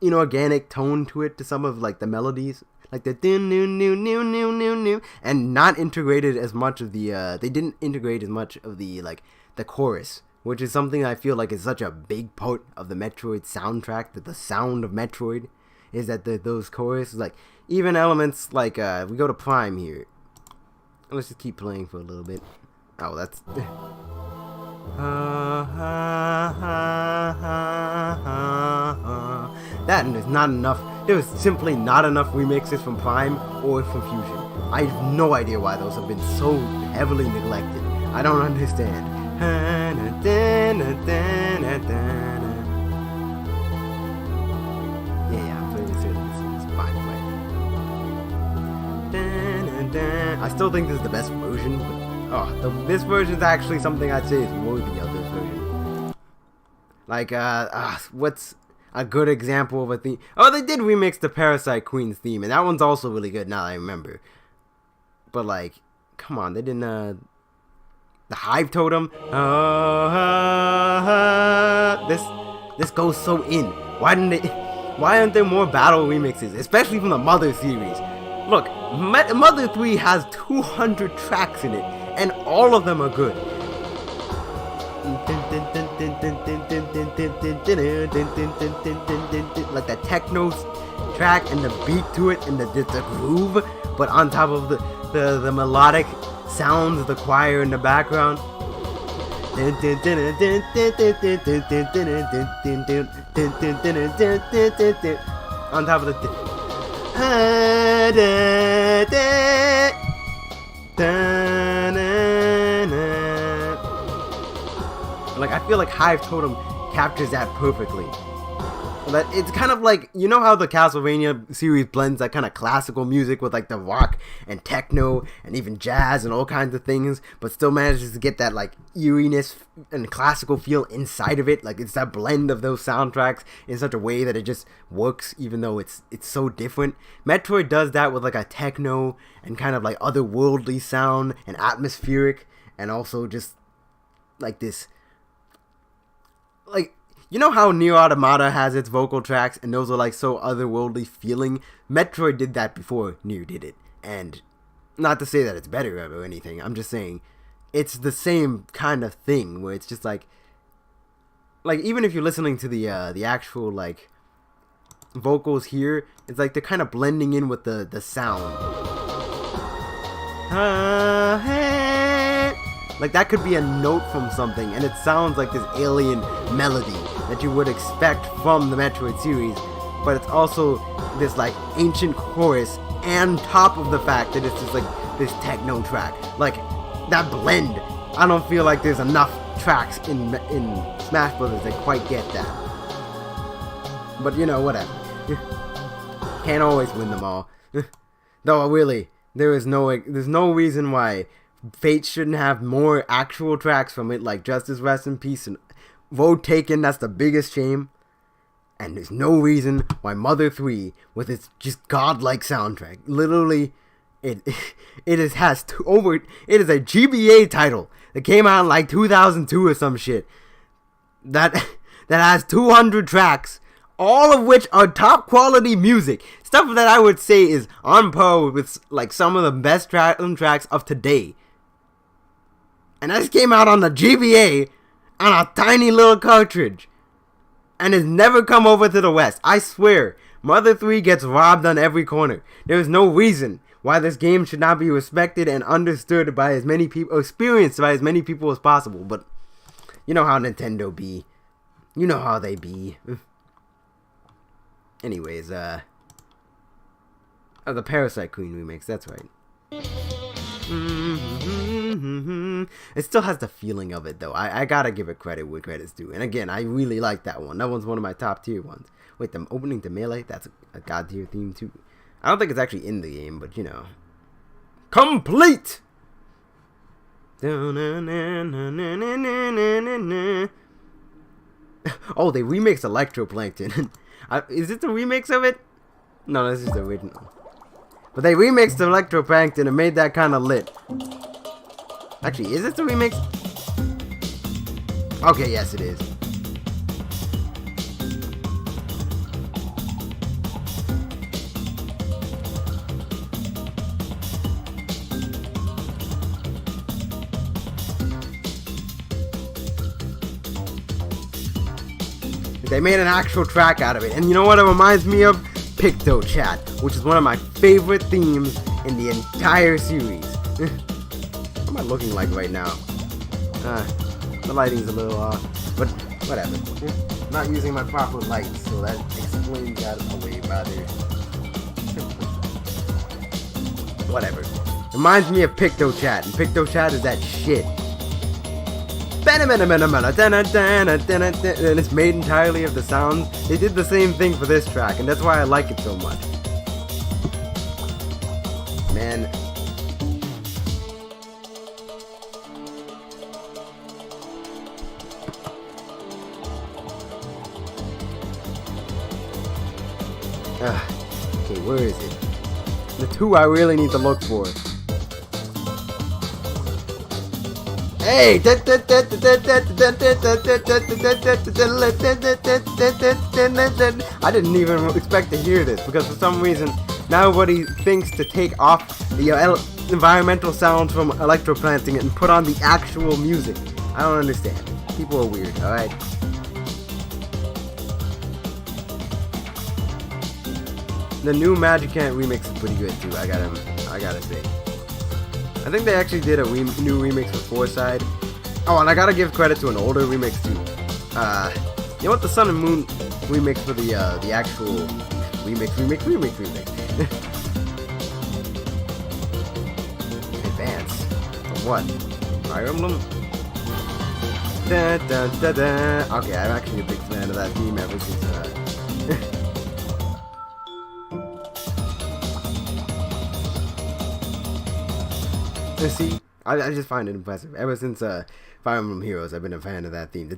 inorganic tone to it, to some of, like, the melodies. Like the new, and not integrated as much of the, they didn't integrate as much of the, like, the chorus, which is something I feel like is such a big part of the Metroid soundtrack, that the sound of Metroid is that those choruses, like, even elements like, we go to Prime here. Let's just keep playing for a little bit. Oh, that's... That is not enough. There was simply not enough remixes from Prime or from Fusion. I have no idea why those have been so heavily neglected. I don't understand. Yeah, I'm pretty sure this is fine. I still think this is the best version, but this version is actually something I'd say is worthy of this version. Like, what's a good example of a theme? Oh, they did remix the Parasite Queen's theme, and that one's also really good now that I remember. But, like, come on, they didn't, the Hive Totem. This goes so in. Why aren't there more battle remixes, especially from the Mother series? Look, Mother 3 has 200 tracks in it, and all of them are good. Like the techno track and the beat to it and the groove, but on top of the melodic sounds of the choir in the background. On top of the like, I feel like Hive Totem captures that perfectly. That it's kind of like, you know how the Castlevania series blends that kind of classical music with like the rock and techno and even jazz and all kinds of things, but still manages to get that like eeriness and classical feel inside of it. Like, it's that blend of those soundtracks in such a way that it just works, even though it's so different. Metroid does that with like a techno and kind of like otherworldly sound and atmospheric, and also just like this, like, you know how Nier Automata has its vocal tracks, and those are like so otherworldly feeling? Metroid did that before Nier did it. And not to say that it's better or anything, I'm just saying it's the same kind of thing, where it's just like even if you're listening to the actual like vocals here, it's like they're kind of blending in with the sound. Like, that could be a note from something, and it sounds like this alien melody that you would expect from the Metroid series, but it's also this, like, ancient chorus, and top of the fact that it's just, like, this techno track. Like, that blend, I don't feel like there's enough tracks in Smash Brothers that quite get that. But, you know, whatever. Can't always win them all. Though, really, there's no reason why Fate shouldn't have more actual tracks from it, like Justice Rest in Peace and Road Taken. That's the biggest shame. And there's no reason why Mother 3, with its just godlike soundtrack, literally, it is a GBA title that came out in like 2002 or some shit. That that has 200 tracks, all of which are top quality music. Stuff that I would say is on par with like some of the best tracks of today. And this came out on the GBA on a tiny little cartridge. And has never come over to the West. I swear, Mother 3 gets robbed on every corner. There is no reason why this game should not be respected and understood by as many people, experienced by as many people as possible. But you know how Nintendo be. You know how they be. Anyways, the Parasite Queen remix, that's right. It still has the feeling of it, though. I gotta give it credit where credit's due. And again, I really like that one. That one's one of my top tier ones. Wait, the opening to Melee? That's a god tier theme, too. I don't think it's actually in the game, but you know. Complete! Oh, they remixed Electroplankton. Is it the remix of it? No, this is the original. But they remixed Electroplankton and made that kind of lit. Actually, is it the remix? Okay, yes it is. They made an actual track out of it. And you know what it reminds me of? Picto Chat, which is one of my favorite themes in the entire series. What am I looking like right now? The lighting's a little off, but whatever. I'm not using my proper lights, so that explains that away rather. Whatever. Reminds me of Picto Chat, and Picto Chat is that shit. And it's made entirely of the sounds. They did the same thing for this track, and that's why I like it so much. Man. Okay, where is it? The two I really need to look for. Hey! I didn't even expect to hear this because for some reason nobody thinks to take off the environmental sounds from Electroplanting and put on the actual music. I don't understand. People are weird, alright? The new Magicant remix is pretty good too, I gotta say. I think they actually did a new remix for 4-Side. Oh, and I gotta give credit to an older remix too. You know what? The Sun and Moon remix for the actual remix. Advance. From what? Fire Emblem? Da, da, da, da. Okay, I'm actually a big fan of that theme ever since. See, I just find it impressive. Ever since Fire Emblem Heroes, I've been a fan of that theme. The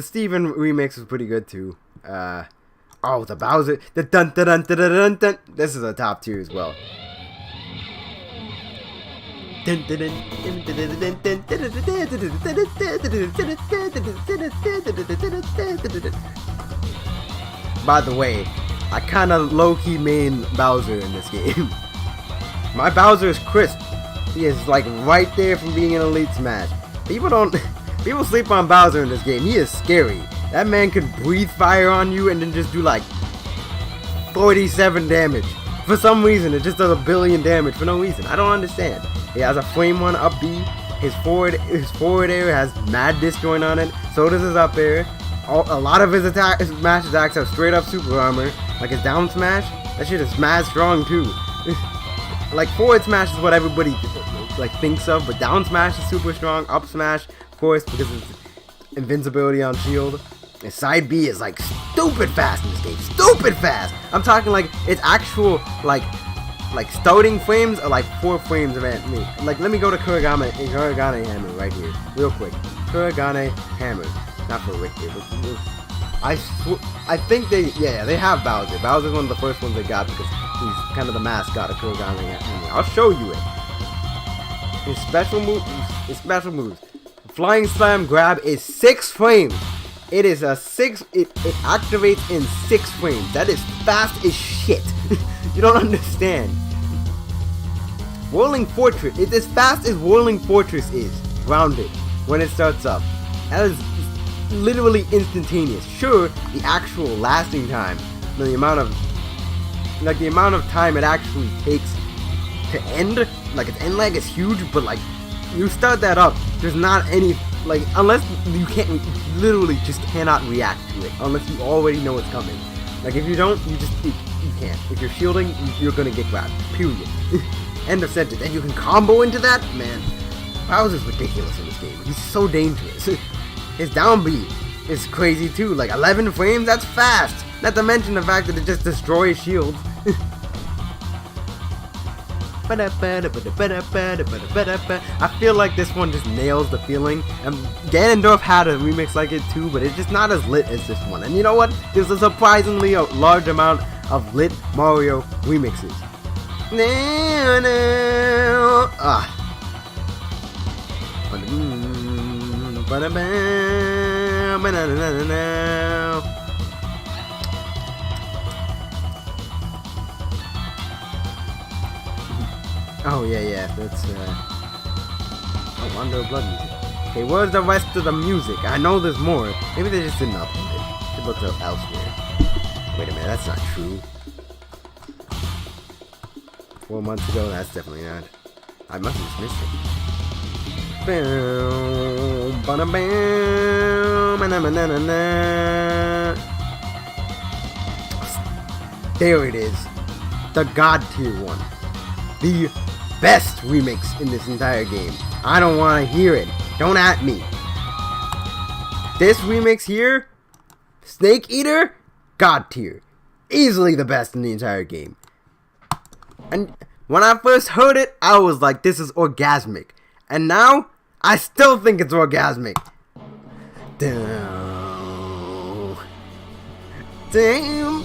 Steven remix was pretty good too. Oh, the Bowser, the dun dun dun dun dun dun. This is a top tier as well. By the way, I kind of low-key main Bowser in this game. My Bowser is crisp. He is like right there from being an Elite Smash. People sleep on Bowser in this game. He is scary. That man can breathe fire on you and then just do like 47 damage. For some reason, it just does a billion damage for no reason. I don't understand. He has a Flame 1 up B. His forward air has mad disc joint on it. So does his up air. A lot of his smash attacks have straight up super armor. Like his down smash, that shit is mad strong too. Like forward smash is what everybody like thinks of, but down smash is super strong. Up smash, of course, because of invincibility on shield. And side B is like stupid fast in this game. Stupid fast! I'm talking like it's actual like starting frames are like 4 frames of me. Like let me go to Kuragane Hammer right here, real quick. Kuragane Hammer. Not for Rick here, but I think they have Bowser. Bowser's one of the first ones they got because he's kind of the mascot of Kuragane Hammer. I'll show you it. His special moves. Flying Slam grab is 6 frames. It is a 6. It activates in 6 frames. That is fast as shit. You don't understand. Whirling Fortress. It's as fast as Whirling Fortress is. Grounded when it starts up. That is literally instantaneous. Sure, the actual lasting time, the amount of time it actually takes to end, like its end lag is huge, but like you start that up, there's not any, like, unless you can't, you literally just cannot react to it unless you already know it's coming. Like if you don't, you can't. If you're shielding, you're gonna get grabbed. Period. End of sentence. And you can combo into that, man. Bowser's ridiculous in this game. He's so dangerous. His down B is crazy too. Like 11 frames, that's fast. Not to mention the fact that it just destroys shields. I feel like this one just nails the feeling. And Ganondorf had a remix like it too, but it's just not as lit as this one. And you know what? There's a surprisingly large amount of lit Mario remixes. Oh yeah, that's oh, Wonder of Blood music. Okay, where's the rest of the music? I know there's more. Maybe they just didn't upload it. It looks up elsewhere. Wait a minute, that's not true. 4 months ago, that's definitely not. I must have missed it. There it is. The God tier one. The best remix in this entire game. I don't want to hear it. Don't at me. This remix here, Snake Eater, God tier. Easily the best in the entire game. And when I first heard it, I was like, this is orgasmic. And now, I still think it's orgasmic. Damn. Damn.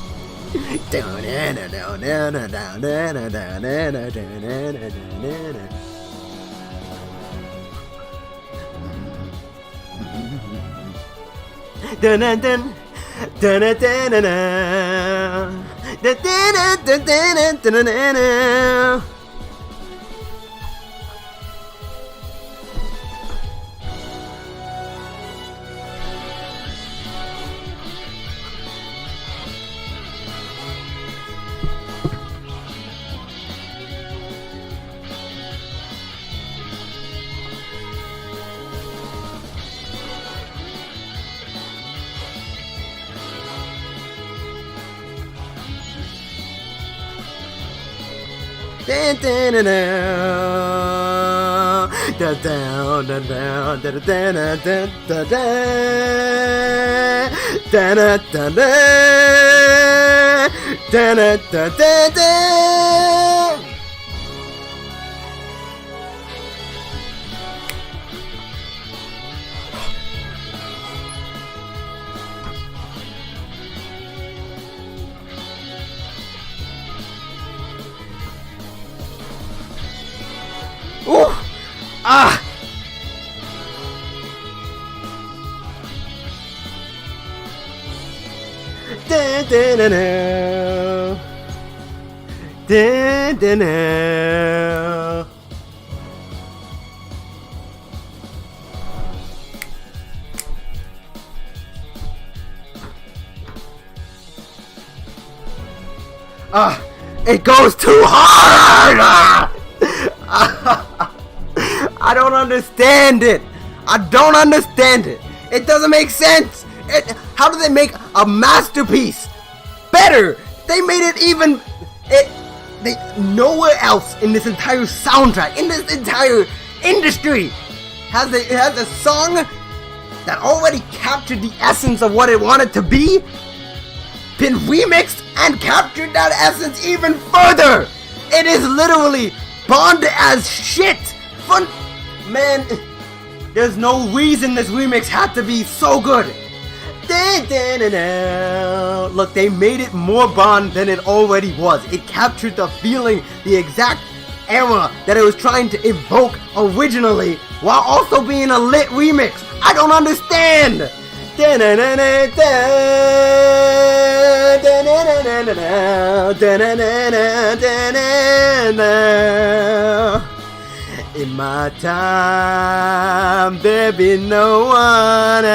Ooh! Ah! Da da da da da da. It goes too hard! I don't understand it. I don't understand it. It doesn't make sense. How do they make a masterpiece better? They made it even. Nowhere else in this entire soundtrack, in this entire industry, has a song that already captured the essence of what it wanted to be, been remixed and captured that essence even further. It is literally Bond as shit. Fun, man. There's no reason this remix had to be so good. Look, they made it more Bond than it already was. It captured the feeling, the exact era that it was trying to evoke originally while also being a lit remix. I don't understand. In my time, there be no one else.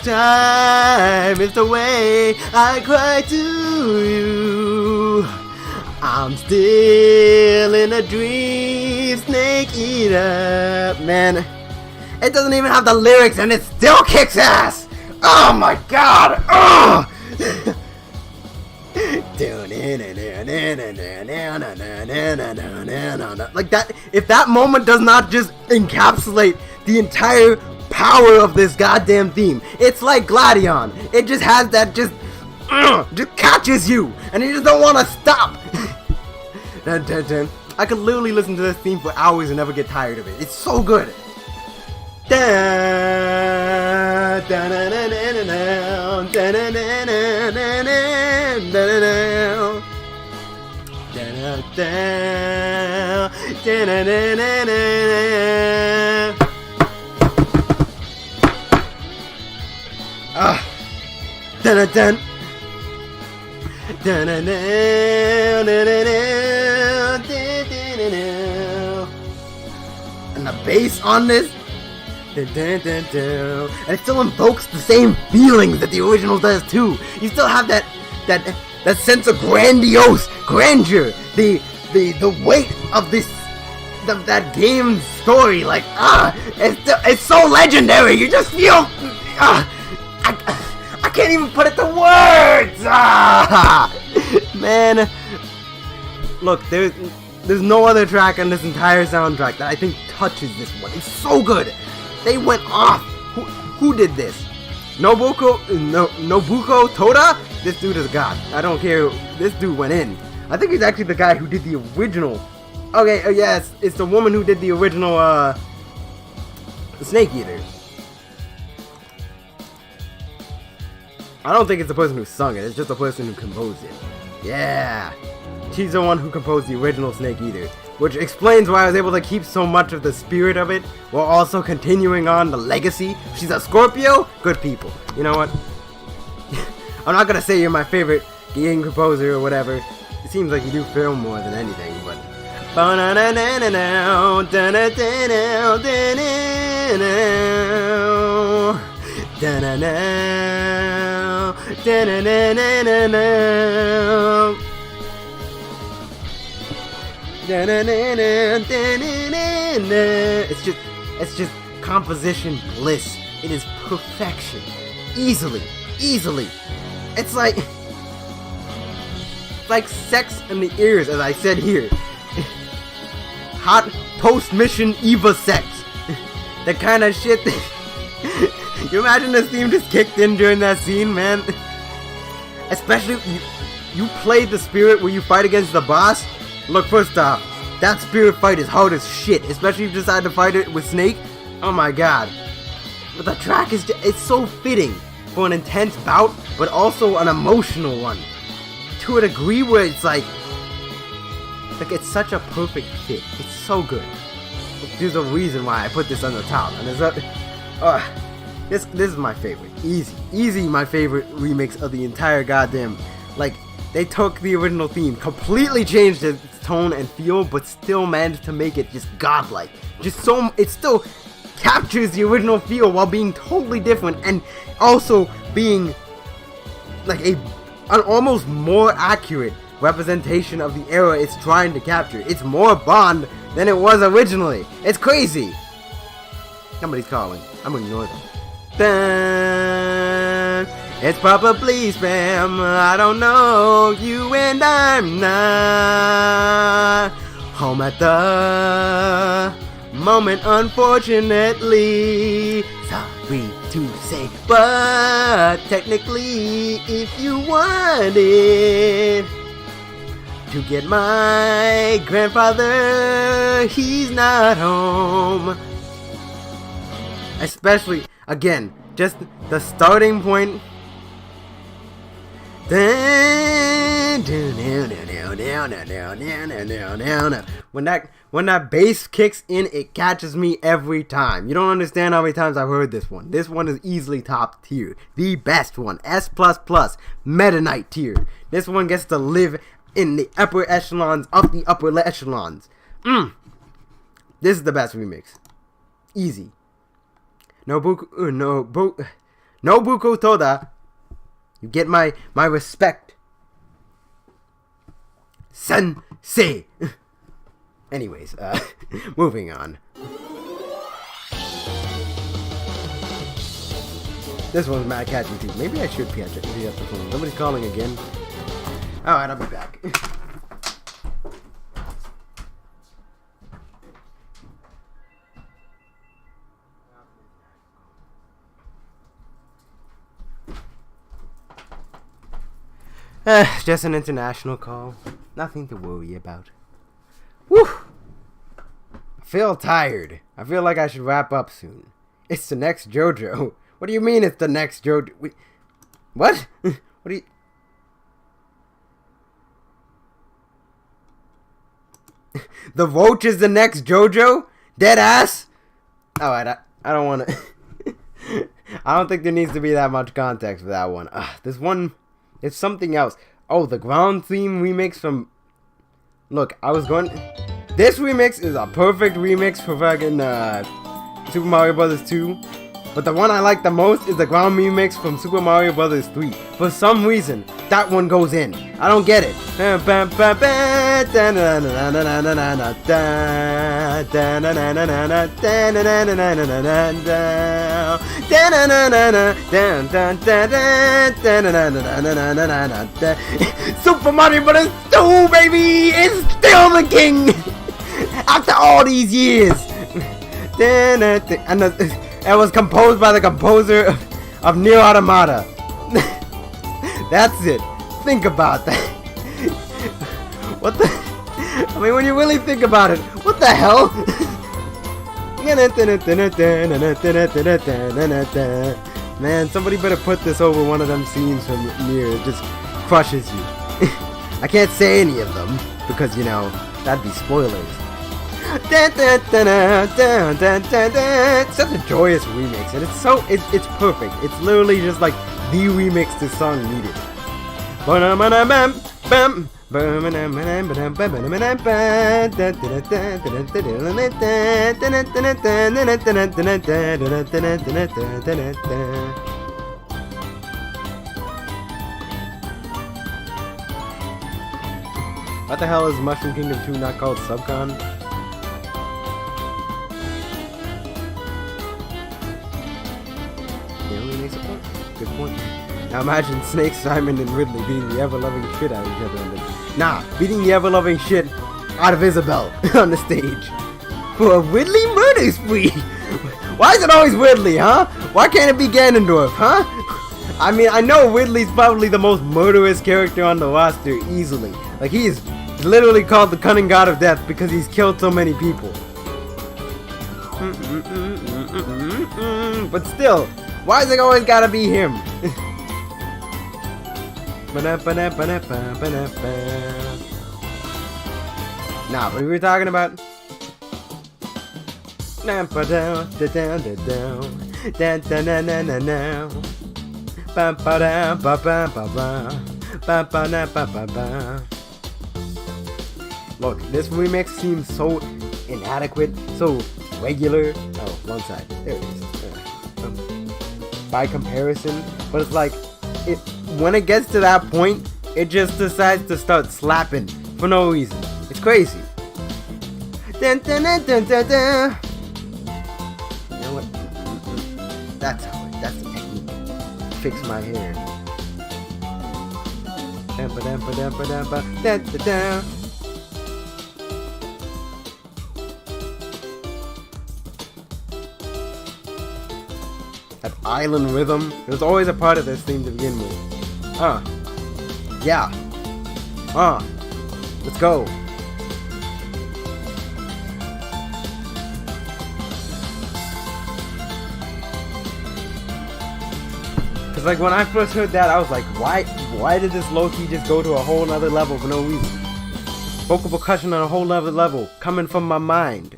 Time is the way I cry to you. I'm still in a dream, snake eater. Man, it doesn't even have the lyrics and it still kicks ass. Oh my god. Oh. Like that, if that moment does not just encapsulate the entire power of this goddamn theme, it's like Gladion. It just has that just catches you and you just don't want to stop. I could literally listen to this theme for hours and never get tired of it. It's so good. And the bass on this, and it still invokes the same feelings that the original does too. You still have that sense of grandiose grandeur, the weight of that game's story. Like it's so legendary. You just feel I can't even put it to words. Man, look, there's no other track on this entire soundtrack that I think touches this one. It's so good. They went off. Who did this? Nobuko Toda? This dude is a god. I don't care. This dude went in. I think he's actually the guy who did the original. Okay, yes, it's the woman who did the original Snake Eater. I don't think it's the person who sung it. It's just the person who composed it. Yeah. She's the one who composed the original Snake Eater, which explains why I was able to keep so much of the spirit of it while also continuing on the legacy. She's a Scorpio? Good people. You know what? I'm not gonna say you're my favorite game composer or whatever. It seems like you do film more than anything, but... It's just composition bliss. It is perfection. Easily. It's like sex in the ears, as I said here. Hot post-mission Eva sex. The kind of shit that... You imagine this theme just kicked in during that scene, man? Especially, you played the spirit where you fight against the boss. Look, first off, that spirit fight is hard as shit, especially if you decide to fight it with Snake. Oh my god. But the track is just, it's so fitting for an intense bout, but also an emotional one. To a degree where it's like it's such a perfect fit. It's so good. There's a reason why I put this on the top. And this is my favorite. Easy my favorite remix of the entire goddamn, like, they took the original theme, completely changed its tone and feel, but still managed to make it just godlike. It still captures the original feel while being totally different and also being like an almost more accurate representation of the era it's trying to capture. It's more Bond than it was originally. It's crazy. Somebody's calling. I'm gonna ignore them. Dun. It's probably spam. I don't know. You and I'm not home at the moment, unfortunately. Sorry to say, but technically, if you wanted to get my grandfather, he's not home. Especially, again, just the starting point. When that bass kicks in, it catches me every time. You don't understand how many times I've heard this one. This one is easily top tier. The best one. S++. Meta Knight tier. This one gets to live in the upper echelons of the upper echelons. This is the best remix. Easy. Nobuko Toda. You get my respect. Sensei. Anyways, moving on. This one's mad catchy too. Maybe I should catch it. The phone. Somebody's calling again. Alright, I'll be back. Just an international call. Nothing to worry about. Whew! I feel tired. I feel like I should wrap up soon. It's the next JoJo. What do you mean it's the next JoJo? What? What do you... The Roach is the next JoJo? Dead ass? Alright, I don't want to... I don't think there needs to be that much context for that one. This one... It's something else. Oh, the ground theme remix from... Look, I was going... This remix is a perfect remix for fucking Super Mario Bros. 2. But the one I like the most is the ground remix from Super Mario Bros. 3. For some reason, that one goes in. I don't get it. Super Mario Bros. 2, baby, is still the king after all these years. And it was composed by the composer of Nier Automata. That's it. Think about that. What the... I mean, when you really think about it, what the hell? Man, somebody better put this over one of them scenes from Nier. It just crushes you. I can't say any of them, because, you know, that'd be spoilers. Such a joyous remix, and it's perfect. It's literally just like the remix this song needed. What the hell is Mushroom Kingdom 2 not called Subcon? Good point. Now imagine Snake, Simon, and Ridley beating the ever-loving shit out of each other. Nah, beating the ever-loving shit out of Isabelle on the stage. For a Ridley murder spree! Why is it always Ridley, huh? Why can't it be Ganondorf, huh? I mean, I know Ridley's probably the most murderous character on the roster, easily. Like, he is literally called the cunning god of death because he's killed so many people. But still, why is it always gotta be him? Nah, but we were talking about... Look, this remix seems so inadequate, so regular. Oh, one side. There it is. By comparison, but it's like, when it gets to that point, it just decides to start slapping for no reason. It's crazy. Dun, dun, dun, dun, dun, dun. You know what? That's how it. That's the technique. Fix my hair. Dun, ba, dun, ba, dun, ba, dun, ba, dun, dun, dun. That island rhythm. There's always a part of this theme to begin with. Yeah. Let's go. Cause like when I first heard that, I was like, why did this low-key just go to a whole nother level for no reason? Vocal percussion on a whole other level, coming from my mind.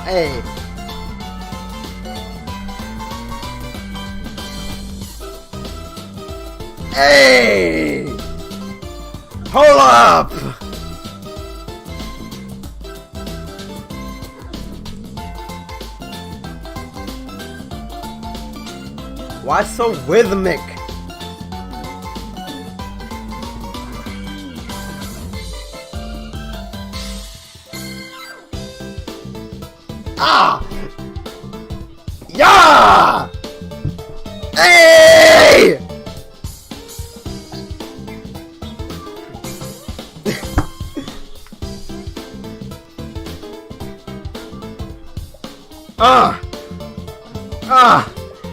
Hey. Hey! Hold up! Why so rhythmic? Ah! Yeah! Hey!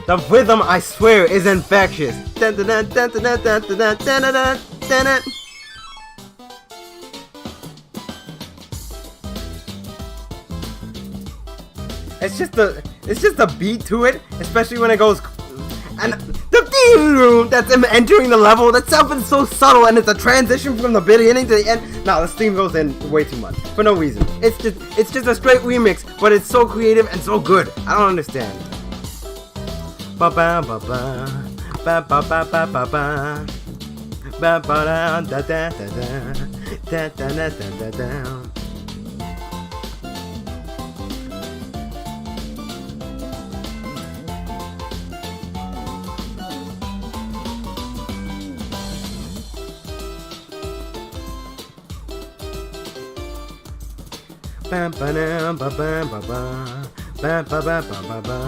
The rhythm, I swear, is infectious. It's just the beat to it, especially when it goes, and the that's him entering the level. That stuff is so subtle, and it's a transition from the beginning to the end. No, this theme goes in way too much for no reason. It's just a straight remix, but it's so creative and so good. I don't understand. Ba ba ba ba ba ba ba ba ba ba ba ba da da da da da da da da. Ba ba da ba ba ba ba ba ba ba ba ba.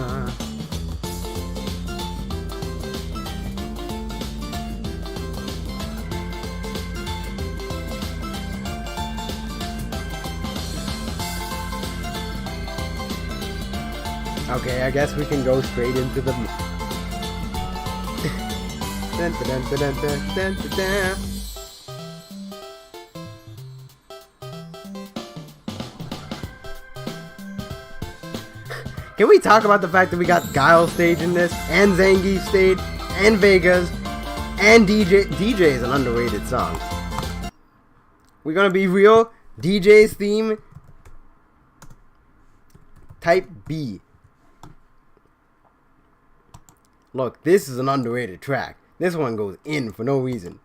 Okay, I guess we can go straight into the. Dun, dun, dun, dun, dun, dun, dun, dun. Can we talk about the fact that we got Guile stage in this, and Zangief stage, and Vega's, and DJ? DJ is an underrated song. We're gonna be real. DJ's theme, type B. Look, this is an underrated track. This one goes in for no reason.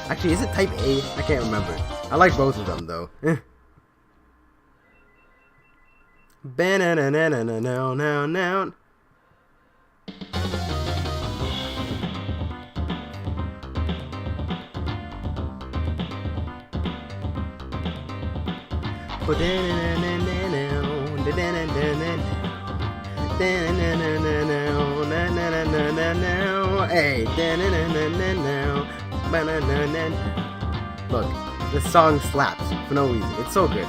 Actually, is it type A? I can't remember. I like both of them though. Now. Hey, look, this song slaps for no reason. It's so good.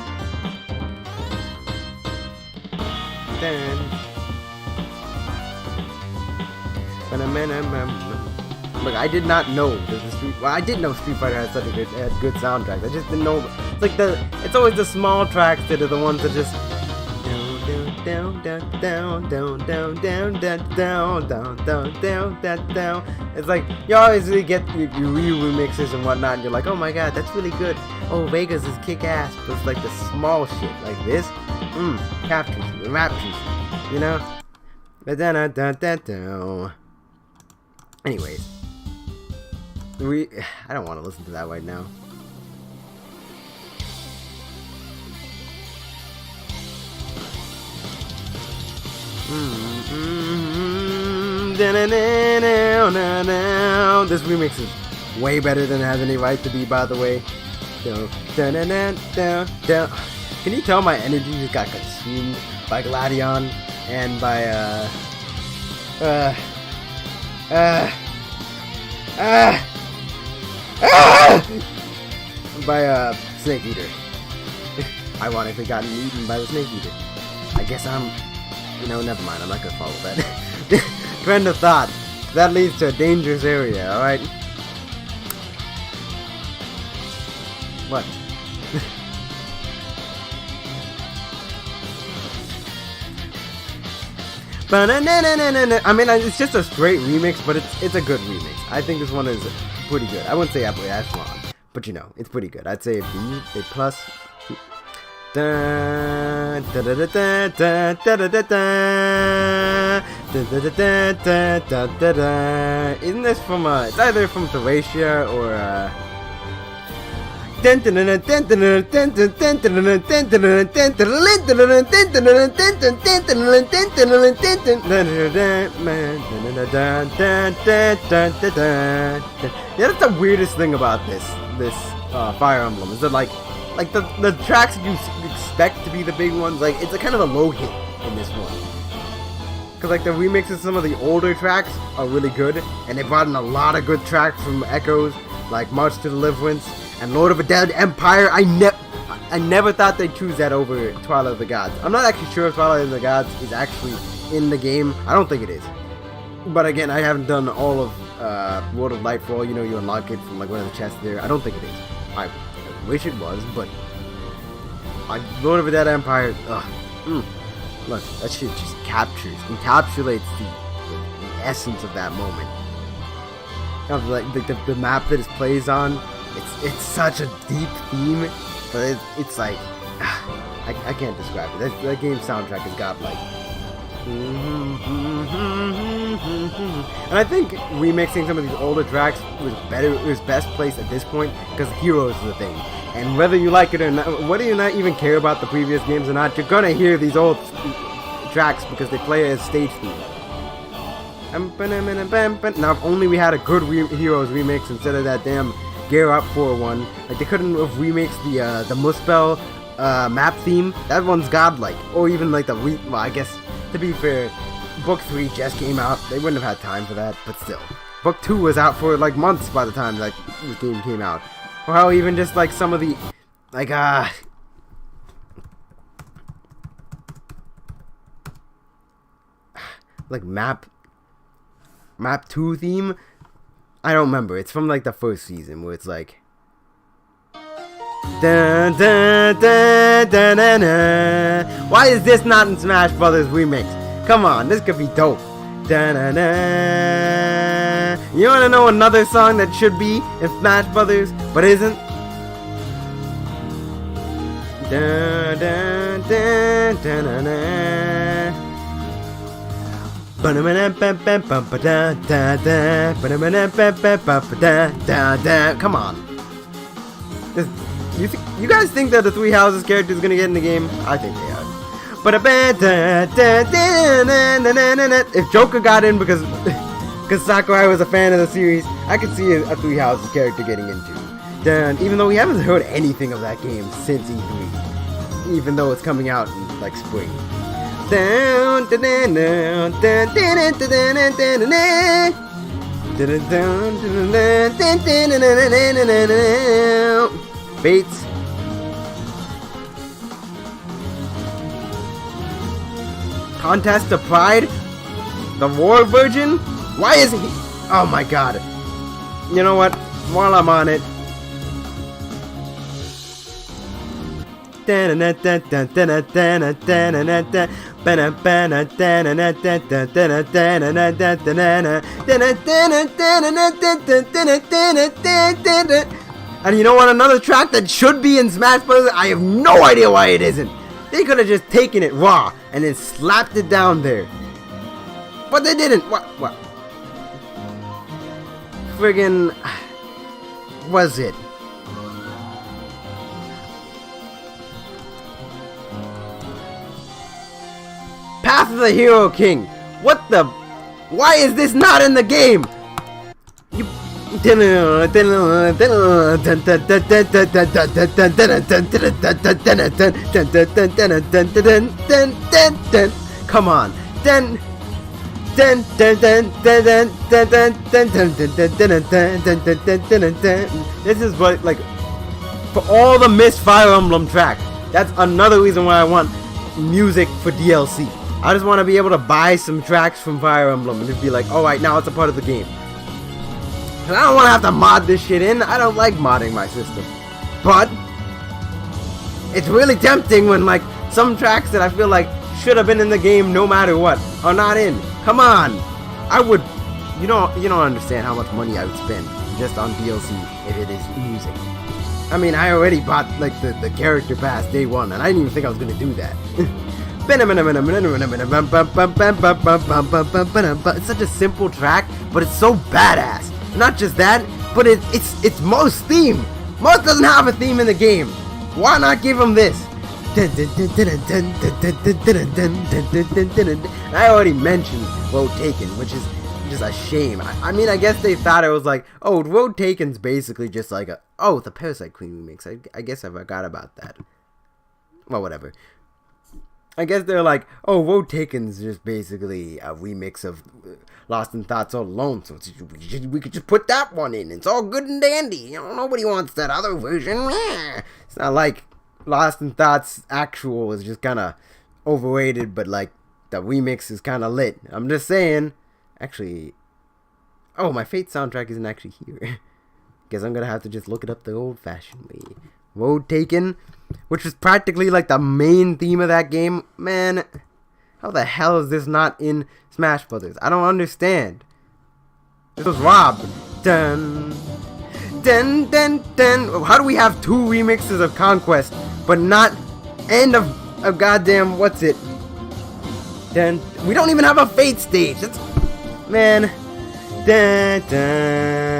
Look, I did not know that the I did know Street Fighter had such a good soundtrack. I just didn't know. It's like it's always the small tracks that are the ones that just down. It's like you always really get your remixes and whatnot, and you're like, oh my god, that's really good. Oh, Vega's is kick ass. But it's like the small shit like this, captures you, raptures you, you know. Anyways, I don't want to listen to that right now. This remix is way better than it has any right to be, by the way. Can you tell my energy just got consumed by Gladion and by by Snake Eater? ironically gotten eaten by the snake eater. I guess I'm... You know, never mind. I'm not gonna follow that. Trend of thought. That leads to a dangerous area, alright? What? I mean, it's just a straight remix, but it's a good remix. I think this one is pretty good. I wouldn't say as long, but you know, it's pretty good. I'd say a B, a plus. Isn't this from it's either from Thracia or Yep, that's the weirdest thing about this Fire Emblem is that like the tracks that you expect to be the big ones, like it's a kind of a low hit in this one. Cause like the remixes of some of the older tracks are really good, and they brought in a lot of good tracks from Echoes, like March to Deliverance and Lord of the Dead Empire. I never thought they'd choose that over Twilight of the Gods. I'm not actually sure if Twilight of the Gods is actually in the game. I don't think it is. But again, I haven't done all of World of Light for All. You know, you unlock it from like one of the chests there. I don't think it is. I wish it was, but Lord of the Dead Empire. Look, that shit just encapsulates the essence of that moment. Of like the map that it plays on. It's such a deep theme, but it's like I can't describe it. That game soundtrack has got like, and I think remixing some of these older tracks was better. It was best placed at this point because Heroes is the thing, and whether you like it or not, whether you not even care about the previous games or not, you're gonna hear these old tracks because they play as stage theme. Now, if only we had a good Heroes remix instead of that damn Gear Up 4-1. Like, they couldn't have remixed the Muspel map theme. That one's godlike. Or even like well, I guess, to be fair, Book 3 just came out. They wouldn't have had time for that, but still. Book 2 was out for like months by the time like this game came out. Or how even just like some of the like Map 2 theme. I don't remember. It's from like the first season where it's like dun, dun, dun, dun, dun, dun. Why is this not in Smash Brothers remix? Come on, this could be dope. Dun, dun, dun. You wanna know another song that should be in Smash Brothers but isn't? Dun, dun, dun, dun, dun, dun. Come on. You guys think that the Three Houses character is gonna get in the game? I think they are. If Joker got in because Sakurai was a fan of the series, I could see a Three Houses character getting into. Even though we haven't heard anything of that game since E3, even though it's coming out in like spring. Fates. Contest of Pride? The War Virgin? Why is he... Oh my god. You know what? While I'm on it... And you know what? Another track that should be in Smash Bros. I have no idea why it isn't. They could have just taken it raw and then slapped it down there. But they didn't. What? Friggin' was it? Path of the Hero King. What the? Why is this not in the game? You. Come on. This is what, like, for all the missed Fire Emblem tracks, That's another reason why I want music for DLC. I just want to be able to buy some tracks from Fire Emblem and just be like, alright, now it's a part of the game. And I don't want to have to mod this shit in. I don't like modding my system. But it's really tempting when like some tracks that I feel like should have been in the game no matter what are not in. Come on. I would, you don't understand how much money I would spend just on DLC if it is music. I mean, I already bought like the character pass day one, and I didn't even think I was gonna do that. It's such a simple track, but it's so badass. Not just that, but it's Mo's theme. Mo doesn't have a theme in the game. Why not give him this? I already mentioned Road Taken, which is just a shame. I mean, I guess they thought it was like, oh, Road Taken's basically just like the Parasite Queen remix. I guess I forgot about that. Well, whatever. I guess they're like, oh, Road Taken's just basically a remix of Lost in Thoughts All Alone, so we could just put that one in. It's all good and dandy. You know, nobody wants that other version. It's not like Lost in Thoughts actual is just kind of overrated, but like the remix is kind of lit. I'm just saying. Actually, oh, my Fate soundtrack isn't actually here. Guess I'm gonna have to just look it up the old-fashioned way. Road Taken, which is practically like the main theme of that game. Man, how the hell is this not in Smash Brothers? I don't understand. This was robbed. Dun, dun, dun, dun. How do we have two remixes of Conquest, but not end of goddamn what's it? Dun. We don't even have a Fate stage. That's man. Dun, dun,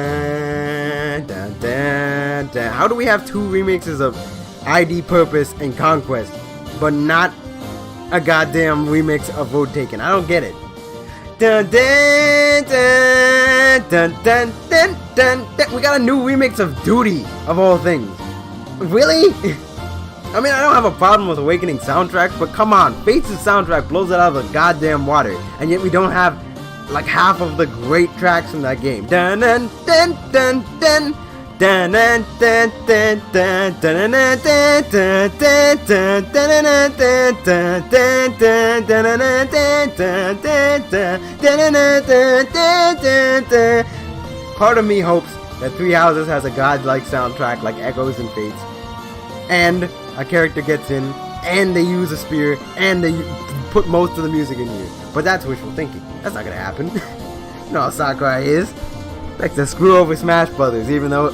dun, dun, dun. How do we have two remixes of ID Purpose and Conquest, but not a goddamn remix of Road Taken? I don't get it. Dun, dun, dun, dun, dun, dun, dun. We got a new remix of Duty, of all things. Really? I mean, I don't have a problem with Awakening soundtracks, but come on, Fates' soundtrack blows it out of the goddamn water, and yet we don't have like half of the great tracks in that game. Dun dun dun dun dun dun dun dun dun dun dun dun dun. Part of me hopes that Three Houses has a godlike soundtrack like Echoes and Fates, and a character gets in, and they use a spear, and they put most of the music in here. But that's wishful thinking. That's not gonna happen. You know how Sakurai is. Likes to screw over Smash Brothers, even though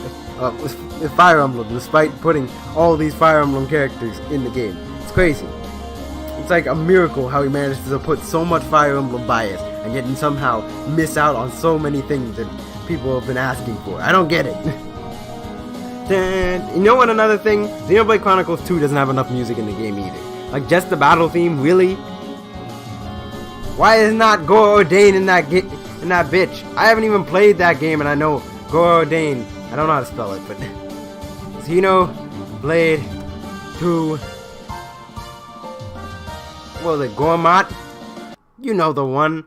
with Fire Emblem, despite putting all these Fire Emblem characters in the game. It's crazy. It's like a miracle how he manages to put so much Fire Emblem bias, and yet somehow miss out on so many things that people have been asking for. I don't get it. You know what, another thing? Xenoblade Chronicles 2 doesn't have enough music in the game either. Like, just the battle theme, really? Why is not Goro Dane in that bitch? I haven't even played that game, and I know Goro Dane. I don't know how to spell it, but Xenoblade 2. What was it, Gourmat? You know the one.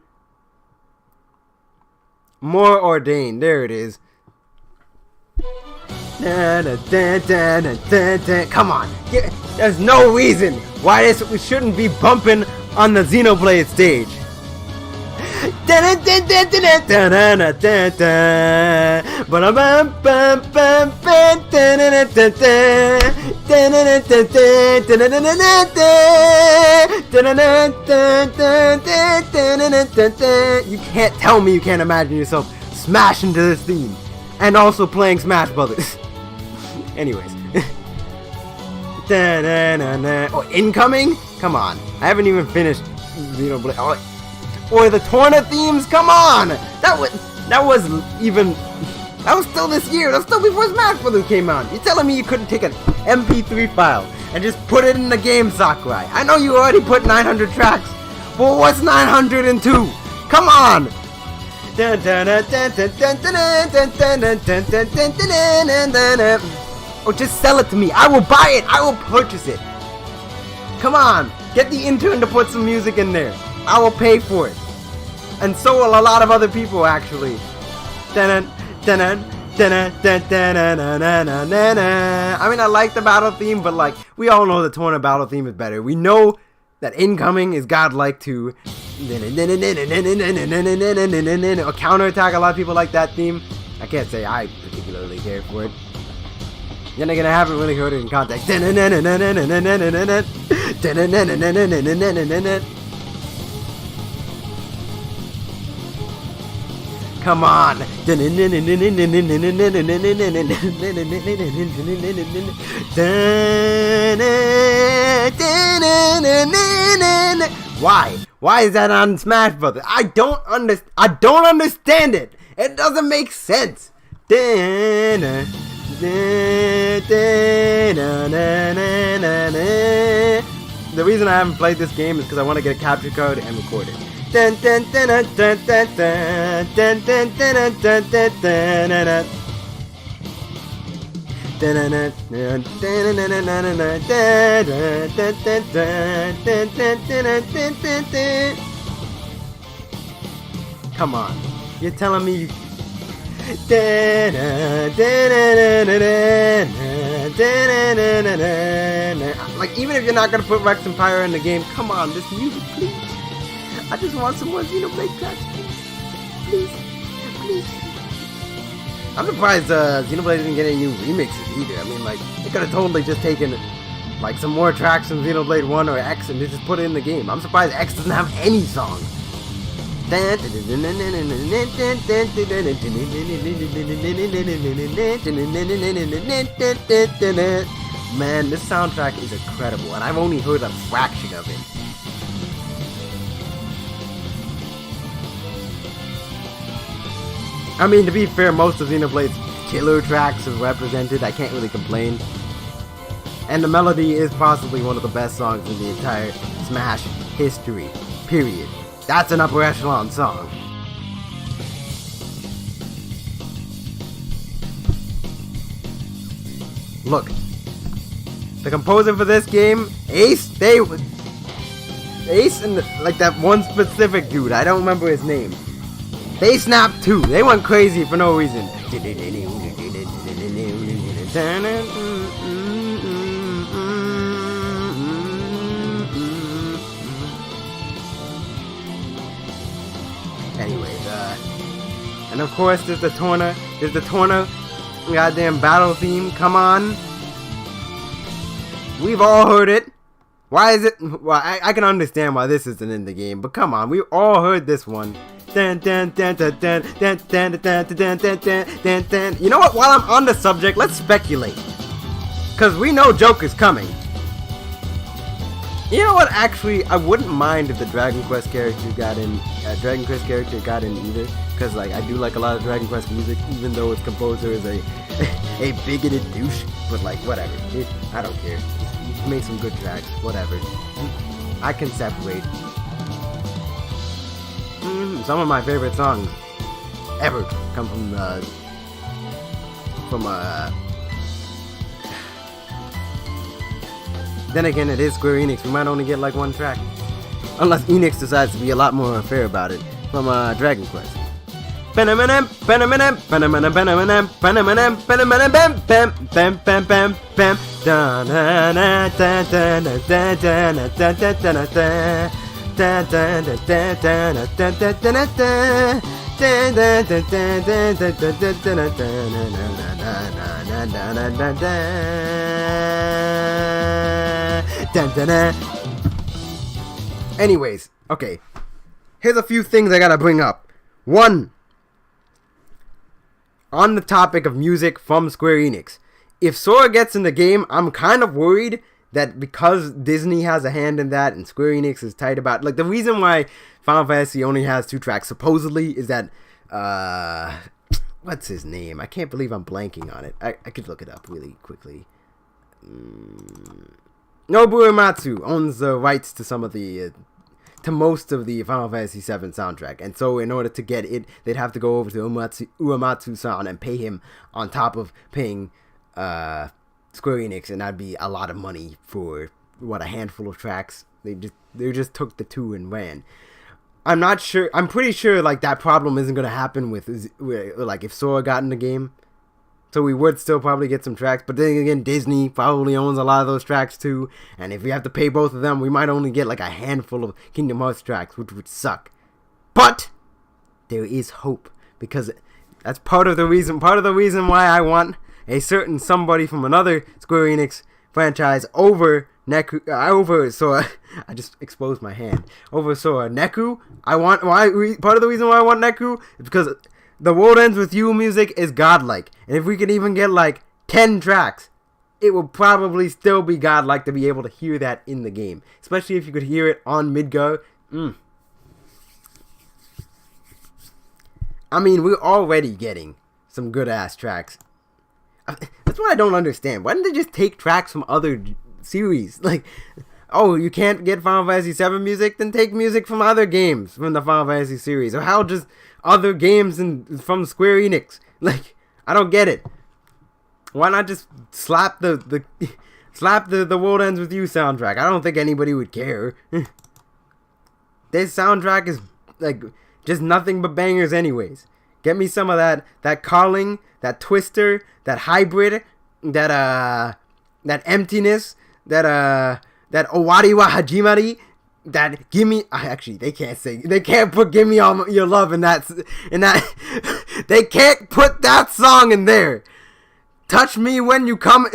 More Ordained. There it is. Come on. There's no reason why we shouldn't be bumping on the Xenoblade stage. You can't tell me you can't imagine yourself smashing to this theme and also playing Smash Brothers. Anyways. Oh, Incoming? Come on. I haven't even finished Xenoblade. Or the Torna themes? Come on! That was still this year. That was still before Smash Brothers came out. You're telling me you couldn't take an MP3 file and just put it in the game, Sakurai? I know you already put 900 tracks, but what's 902? Come on! Or just sell it to me. I will buy it. I will purchase it. Come on. Get the intern to put some music in there. I will pay for it. And so will a lot of other people, actually. I mean, I like the battle theme, but like we all know the Torna battle theme is better. We know that Incoming is godlike too. A counterattack. A lot of people like that theme. I can't say I particularly care for it. Then again, I haven't really heard it in context. Come on. Why? Why is that on Smash Brothers? I don't understand it. It doesn't make sense. The reason I haven't played this game is because I want to get a capture card and record it. Come on, you're telling me you... Like, even if you're not gonna put Rex and Pyro in the game, come on, this music, please. I just want some more Xenoblade tracks, please. I'm surprised Xenoblade didn't get any new remixes either. I mean, like, they could have totally just taken like some more tracks from Xenoblade 1 or X and just put it in the game. I'm surprised X doesn't have any songs. Man, this soundtrack is incredible, and I've only heard a fraction of it. I mean, to be fair, most of Xenoblade's killer tracks are represented. I can't really complain. And the melody is possibly one of the best songs in the entire Smash history. Period. That's an upper echelon song. Look. The composer for this game, Ace and like that one specific dude, I don't remember his name. They snapped too. They went crazy for no reason. Anyways, and of course there's the Torna goddamn battle theme. Come on. We've all heard it. Why is it? Well, I can understand why this isn't in the game, but come on, we all heard this one. You know what? While I'm on the subject, let's speculate. Cause we know Joker's coming. You know what? Actually, I wouldn't mind if the Dragon Quest character got in. Either. Cause like I do like a lot of Dragon Quest music, even though its composer is a bigoted douche. But like whatever, I don't care. Make some good tracks, whatever. I can separate. Some of my favorite songs ever come from Then again, it is Square Enix. We might only get like one track, unless Enix decides to be a lot more fair about it. From Dragon Quest. Anyways, okay. Here's a few things I gotta bring up. One, on the topic of music from Square Enix. If Sora gets in the game, I'm kind of worried that because Disney has a hand in that and Square Enix is tight about... Like, the reason why Final Fantasy only has 2 tracks, supposedly, is that... what's his name? I can't believe I'm blanking on it. I could look it up really quickly. Nobuo Uematsu owns the rights to some of the... to most of the Final Fantasy VII soundtrack. And so in order to get it, they'd have to go over to Uematsu-san and pay him on top of paying... Square Enix, and that'd be a lot of money for a handful of tracks. They just took the 2 and ran. I'm pretty sure like that problem isn't gonna happen with like if Sora got in the game. so we would still probably get some tracks. But then again, Disney probably owns a lot of those tracks too, and if we have to pay both of them, we might only get like a handful of Kingdom Hearts tracks, which would suck. But there is hope, because that's part of the reason why I want a certain somebody from another Square Enix franchise over Sora. I just exposed my hand. Over Sora. Neku. Part of the reason why I want Neku is because the World Ends With You music is godlike. And if we could even get like 10 tracks, it will probably still be godlike to be able to hear that in the game. Especially if you could hear it on Midgar. I mean, we're already getting some good ass tracks. That's what I don't understand. Why didn't they just take tracks from other series? Like, oh, you can't get Final Fantasy VII music? Then take music from other games from the Final Fantasy series. Or how just other games from Square Enix? Like, I don't get it. Why not just slap the World Ends With You soundtrack? I don't think anybody would care. This soundtrack is like just nothing but bangers anyways. Get me some of that calling, that twister, that hybrid, that emptiness, that owari wa hajimari, that gimme. Actually, they can't put "Give Me All Your Love" in that. They can't put that song in there. Touch me when you come,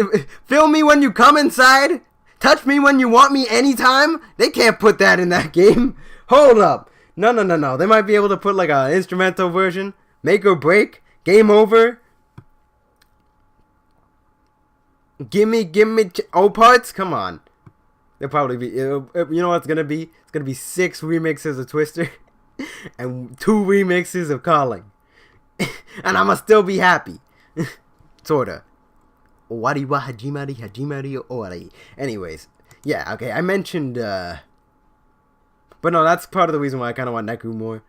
feel me when you come inside. Touch me when you want me anytime. They can't put that in that game. Hold up. No. They might be able to put like an instrumental version. Make or break. Game over. Gimme parts. Come on. They'll probably be. You know what it's gonna be? It's gonna be 6 remixes of Twister and 2 remixes of Calling, and I'ma still be happy. Sorta. Owari wa hajimari owari. Anyways, yeah. Okay, I mentioned. But no, that's part of the reason why I kind of want Neku more.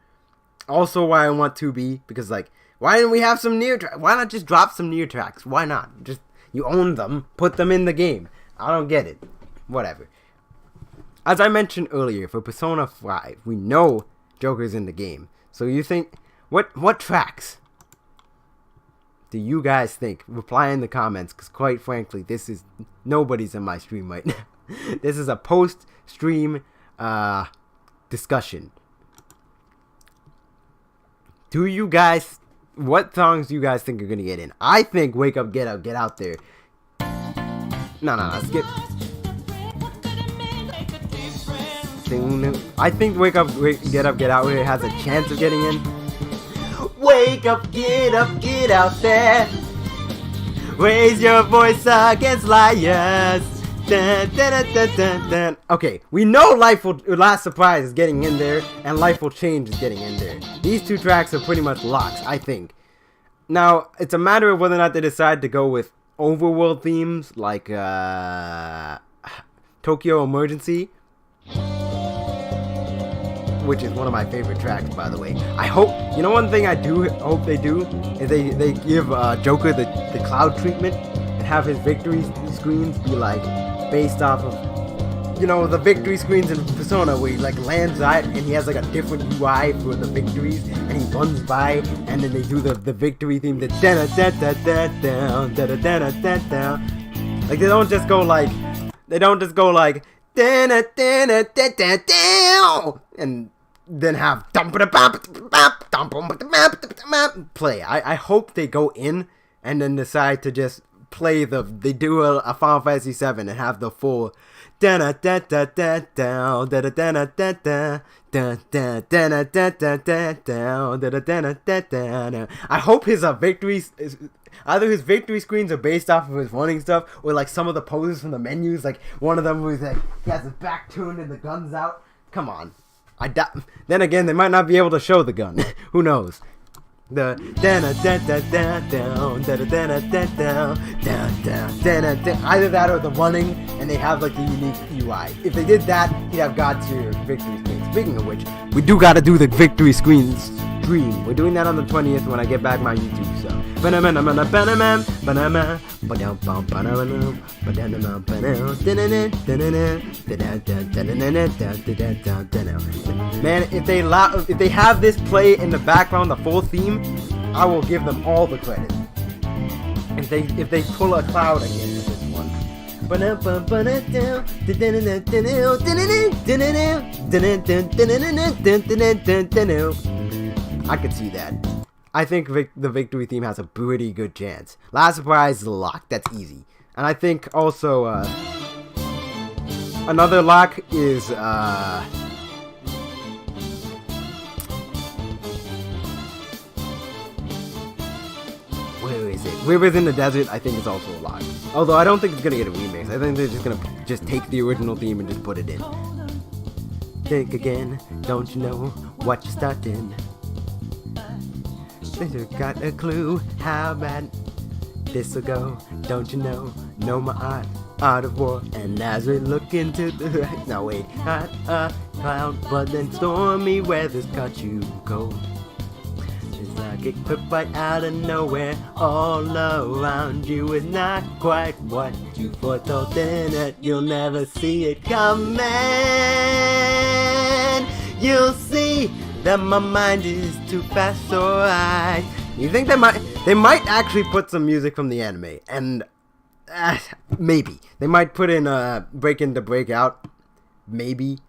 Also, why I want 2B, because like, why didn't we have some near tracks? Why not just drop some near tracks? Why not? Just, you own them, put them in the game. I don't get it. Whatever. As I mentioned earlier, for Persona 5, we know Joker's in the game. So you think, what tracks do you guys think? Reply in the comments, because quite frankly, nobody's in my stream right now. This is a post-stream, discussion. What songs do you guys think are gonna get in? I think Wake Up, Get Up, Get Out There. No, skip. I think Wake Up, Get Up, Get Out There has a chance of getting in. Wake up, get out there. Raise your voice against liars. Dun, dun, dun, dun, dun. Okay, we know Last Surprise is getting in there, and Life Will Change is getting in there. These 2 tracks are pretty much locks, I think. Now, it's a matter of whether or not they decide to go with overworld themes, like Tokyo Emergency, which is one of my favorite tracks, by the way. I hope, one thing I do hope they do, is they give Joker the cloud treatment, and have his victory screens be like, based off of, the victory screens in Persona where he like lands out and he has like a different UI for the victories, and he runs by, and then they do the victory theme, the da da da da down, da da da da down. Like they don't just go like da da da da da down, and then have play. I hope they go in and then decide to just play they do a Final Fantasy VII and have the full da da da da da down, da da da da da da da da da da da da da da da da da. I hope his victories, either his victory screens are based off of his running stuff, or like some of the poses from the menus, like one of them was like he has his back turned and the gun's out. Come on. Then again, they might not be able to show the gun. Who knows? The either that or the running, and they have like the unique UI. If they did that, he'd have God tier victory screen. Speaking of which, we do gotta do the victory screen stream. We're doing that on the 20th when I get back my YouTube. So man, if they have this play in the background, the full theme, I will give them all the credit. If if they pull a cloud again with this one. I could see that. I think the victory theme has a pretty good chance. Last surprise is a lock. That's easy. And I think also another lock is where is it? Rivers in the Desert, I think, is also a lock. Although I don't think it's gonna get a remix. I think they're just gonna take the original theme and just put it in. Think again, don't you know what you're starting? You got a clue how bad this'll go? Don't you know? Know my art of war. And as we look into the right, now wait, hot cloud, but then stormy weather's got you cold. It's like it put right out of nowhere. All around you is not quite what you foretold. Then it, you'll never see it coming. You'll see that my mind is too fast, so I. You think they might actually put some music from the anime, and maybe they might put in Break In to Break Out, maybe.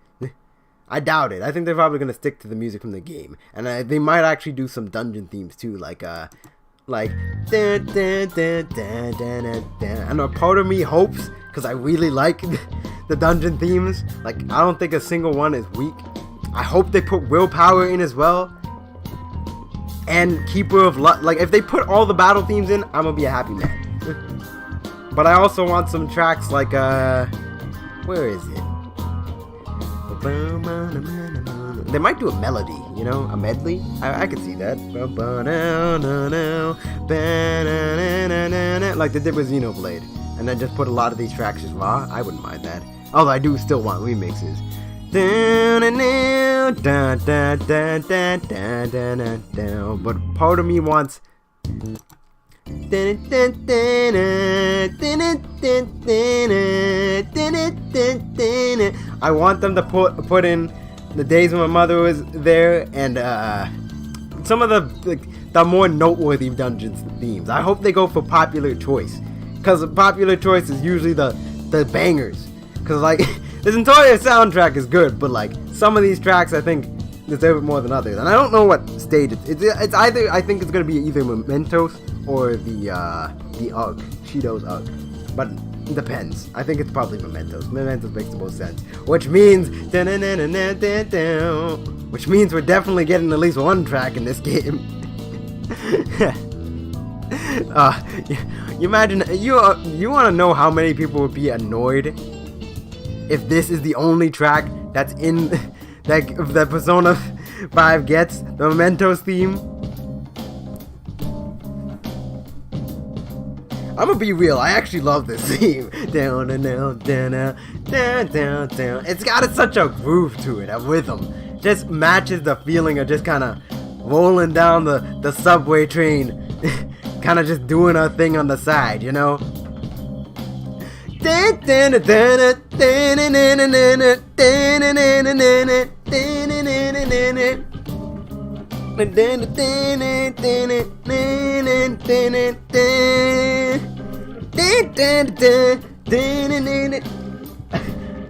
I doubt it. I think they're probably gonna stick to the music from the game, and they might actually do some dungeon themes too, like. And a part of me hopes, because I really like the dungeon themes. Like, I don't think a single one is weak. I hope they put Willpower in as well. And Keeper of Luck. Like, if they put all the battle themes in, I'm gonna be a happy man. But I also want some tracks like, where is it? They might do a melody, you know? A medley? I could see that. Like they did with Xenoblade. And then just put a lot of these tracks as raw. I wouldn't mind that. Although I do still want remixes. But part of me wants. I want them to put in the days when my mother was there, and some of the more noteworthy dungeons themes. I hope they go for popular choice, because popular choice is usually the bangers. Because like this entire soundtrack is good, but like some of these tracks I think deserve it more than others, and I don't know what stage it's either. I think it's gonna be either Mementos or the UGG, Shido's UGG, but it depends. I think it's probably Mementos. Mementos makes the most sense, which means we're definitely getting at least one track in this game. You imagine you want to know how many people would be annoyed if this is the only track that's in that Persona 5 gets, the Mementos theme. I'm gonna be real, I actually love this theme. Down and down, down, down, down, down. It's got such a groove to it, a rhythm. Just matches the feeling of just kind of rolling down the subway train, kind of just doing our thing on the side, you know?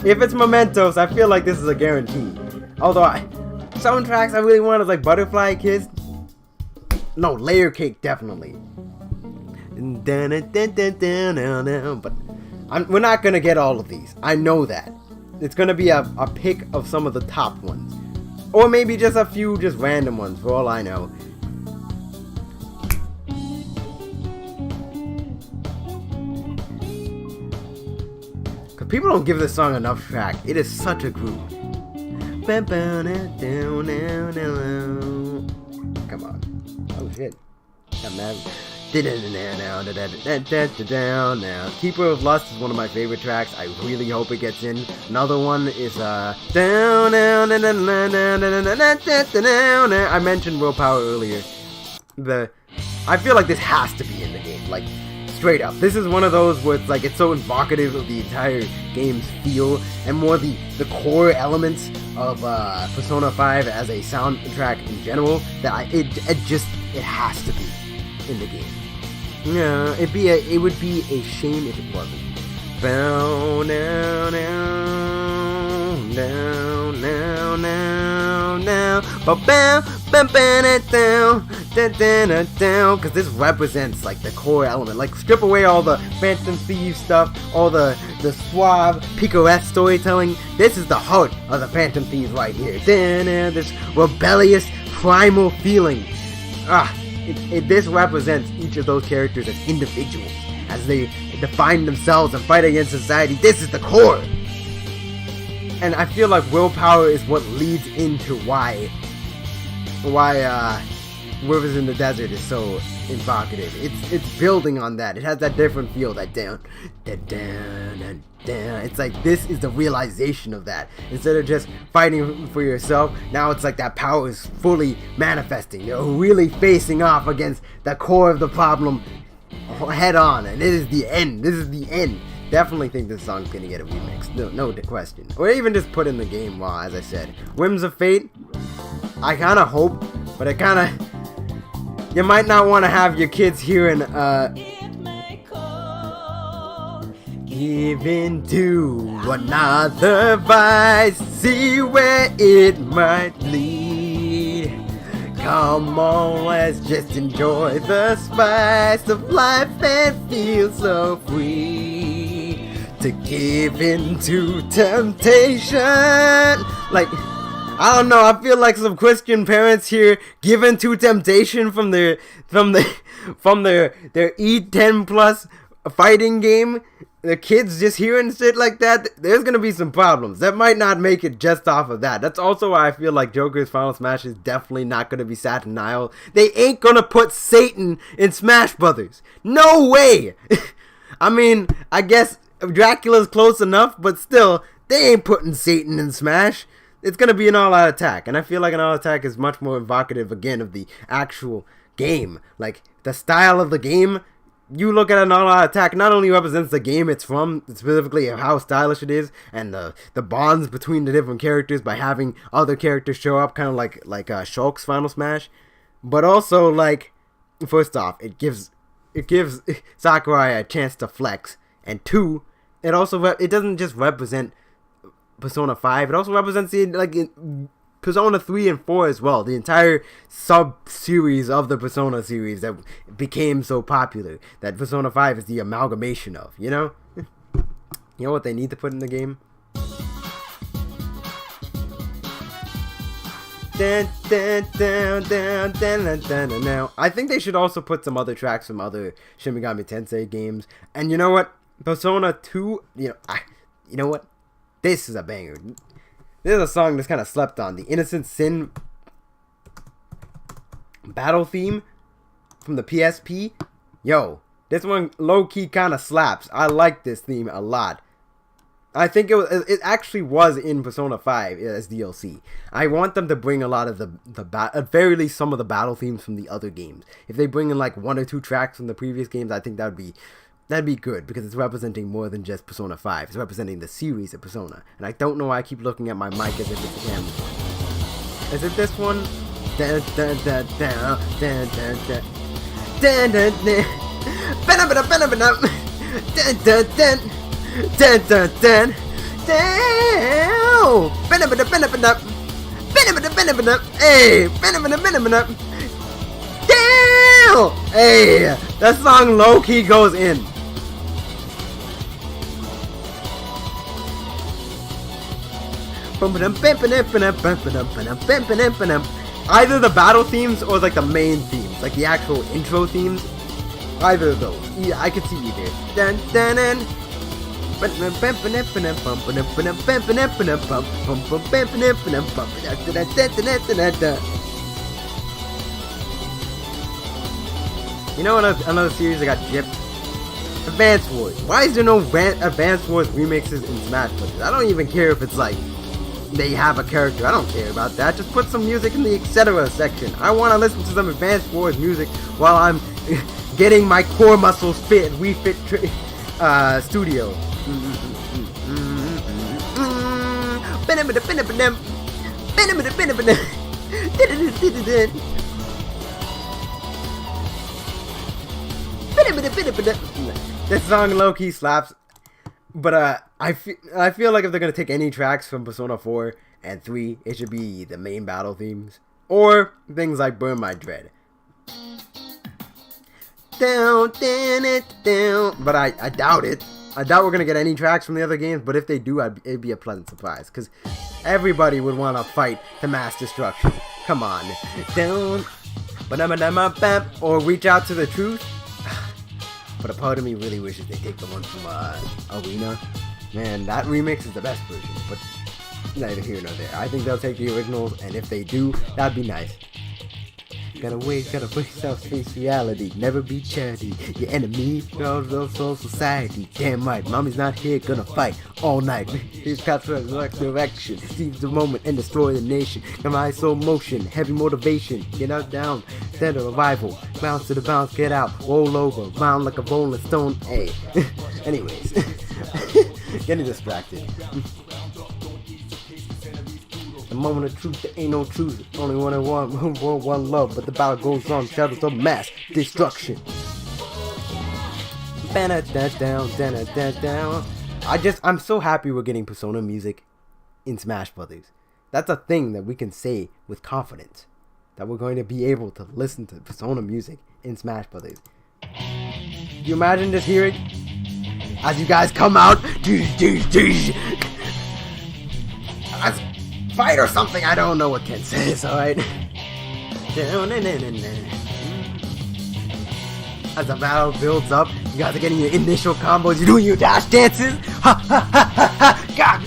If it's Mementos, I feel like this is a guarantee. Although some tracks I really want is like Butterfly Kiss. No, Layer Cake definitely. But we're not gonna get all of these. I know that. It's gonna be a pick of some of the top ones, or maybe just a few just random ones for all I know. Cause people don't give this song enough track. It is such a groove. Come on. Oh shit. I'm mad. Keeper of Lust is one of my favorite tracks. I really hope it gets in. Another one is I mentioned Willpower earlier. I feel like this has to be in the game, like straight up. This is one of those where it's like it's so evocative of the entire game's feel and more the core elements of Persona 5 as a soundtrack in general that it has to be in the game. Yeah, it would be a shame if it wasn't. Bow now now now now now bow bow bam bam it down down because this represents like the core element. Like strip away all the Phantom Thieves stuff, all the suave picaresque storytelling. This is the heart of the Phantom Thieves right here. This rebellious primal feeling. This represents each of those characters as individuals, as they define themselves and fight against society. This is the core. And I feel like willpower is what leads into why Rivers in the Desert is so evocative. It's building on that. It has that different feel, that down. It's like this is the realization of that. Instead of just fighting for yourself, now it's like that power is fully manifesting. You're really facing off against the core of the problem head on, and it is the end. This is the end. Definitely think this song's gonna get a remix. No question. Or even just put in the game raw, as I said. Whims of Fate, I kinda hope, but it kinda, you might not want to have your kids hearing give in to another vice, see where it might lead. Come on, let's just enjoy the spice of life and feel so free to give in to temptation. Like, I don't know, I feel like some Christian parents here give in to temptation from their E10 plus fighting game. The kids just hearing shit like that, there's gonna be some problems. That might not make it just off of that. That's also why I feel like Joker's Final Smash is definitely not gonna be Saturn Isle. They ain't gonna put Satan in Smash Brothers. No way! I mean, I guess Dracula's close enough, but still, they ain't putting Satan in Smash. It's gonna be an all-out attack, and I feel like an all-out attack is much more evocative, again, of the actual game. Like, the style of the game, you look at an all-out attack, not only represents the game it's from, specifically how stylish it is, and the bonds between the different characters by having other characters show up, kind of like Shulk's Final Smash, but also, like, first off, it gives Sakurai a chance to flex, and two, it doesn't just represent Persona 5, it also represents Persona 3 and 4 as well, the entire sub-series of the Persona series that became so popular, that Persona 5 is the amalgamation of, you know? You know what they need to put in the game? I think they should also put some other tracks from other Shin Megami Tensei games, and you know what? Persona 2, you know what? This is a banger. This is a song that's kind of slept on. The Innocent Sin battle theme from the PSP. Yo, this one low-key kind of slaps. I like this theme a lot. I think it actually was in Persona 5 as DLC. I want them to bring a lot of at very least some of the battle themes from the other games. If they bring in like 1 or 2 tracks from the previous games, I think that'd be good, because it's representing more than just Persona 5. It's representing the series of Persona. And I don't know why I keep looking at my mic as if it's the camera. Is it this one? Hey, that song low-key goes in. Either the battle themes or like the main themes, like the actual intro themes. Either of those. Yeah, I could see either. You know another series that got gypped? Advance Wars. Why is there no Advance Wars remixes in Smash Bros? I don't even care if it's like they have a character. I don't care about that. Just put some music in the etc. section. I want to listen to some Advance Wars music while I'm getting my core muscles fit at Wii Fit Studio. This song low-key slaps. But I feel like if they're gonna take any tracks from Persona 4 and 3, it should be the main battle themes. Or things like Burn My Dread. Down, down. But I doubt it. I doubt we're going to get any tracks from the other games. But if they do, it'd be a pleasant surprise. Because everybody would want to fight to mass destruction. Come on. Down. Or Reach Out to the Truth. But a part of me really wishes they take the one from Arena. Man, that remix is the best version. But neither here nor there. I think they'll take the originals, and if they do, that'd be nice. Gotta face out, face reality. Never be charity. Your enemy, soul society. Damn right, mommy's not here, gonna fight all night. He's got to direction. Seize the moment and destroy the nation. Come my soul motion, heavy motivation. Get out down, dead or revival. Bounce to the bounce, get out, roll over, round like a rolling stone. Hey. Anyways, getting distracted. The moment of truth, there ain't no truth. Only one and one love. But the battle goes on. Shadows of mass destruction. I'm so happy we're getting Persona music in Smash Brothers. That's a thing that we can say with confidence. That we're going to be able to listen to Persona music in Smash Brothers. You imagine just hearing as you guys come out. Fight or something, I don't know what Ken says, alright? As the battle builds up, you guys are getting your initial combos, you're doing your dash dances! Ha ha ha ha ha! God!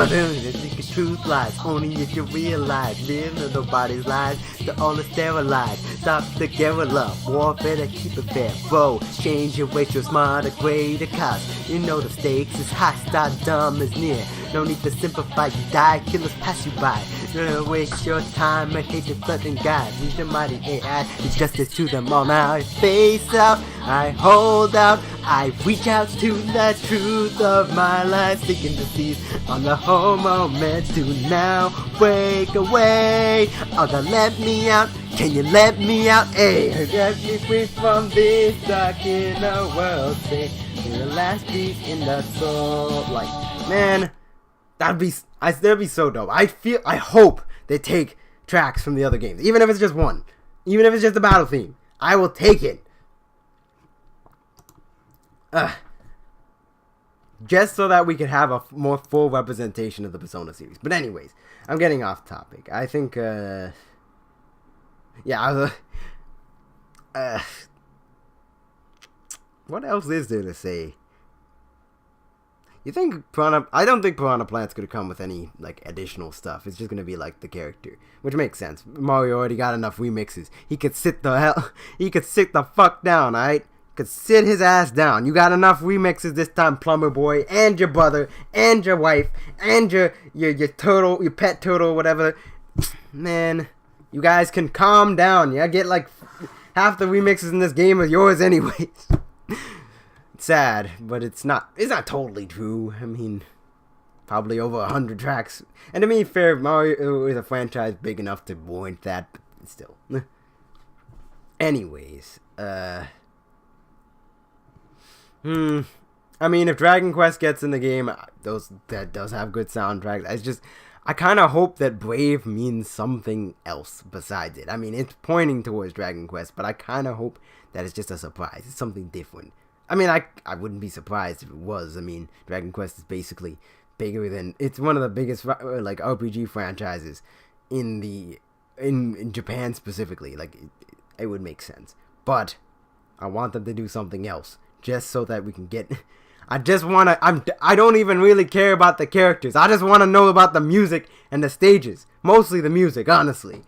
The truth lies only if you realize. Live in nobody's lives, they're all sterilized. Stop the guerrilla warfare to keep it fair. Bro, change your way to a smarter, greater cause. You know the stakes is high, stop dumb is near. No need to simplify, you die, killers pass you by. Don't waste your time and hate your flooding guide. Use your mighty AI, do justice to them all now. I face out, I hold out, I reach out to the truth of my life. Seeking to seize on the whole moment to now break away. Oh God, let me out, can you let me out? Hey, get me free from this dark inner world. Say, you're the last piece in the soul. Like, man, that'd be so dope. I hope they take tracks from the other games, even if it's just one, even if it's just the battle theme. I will take it. Just so that we could have a more full representation of the Persona series. But anyways, I'm getting off topic. I think, what else is there to say? You think Piranha... I don't think Piranha Plant's gonna come with any, like, additional stuff. It's just gonna be, like, the character. Which makes sense. Mario already got enough remixes. He could sit the fuck down, alright? Could sit his ass down. You got enough remixes this time, Plumber Boy, and your brother, and your wife, and your turtle, your pet turtle, whatever. Man, you guys can calm down. Yeah, get like half the remixes in this game are yours anyways. It's sad, but it's not totally true. I mean, probably over 100 tracks. And to be fair, Mario is a franchise big enough to warrant that, but still. Anyways, I mean, if Dragon Quest gets in the game, that does have good soundtracks. It's just, I kind of hope that Brave means something else besides it. I mean, it's pointing towards Dragon Quest, but I kind of hope that it's just a surprise. It's something different. I mean, I wouldn't be surprised if it was. I mean, Dragon Quest is basically bigger than, it's one of the biggest like RPG franchises in Japan specifically. Like, it would make sense. But I want them to do something else. Just so that we can get... I don't even really care about the characters. I just want to know about the music and the stages. Mostly the music, honestly.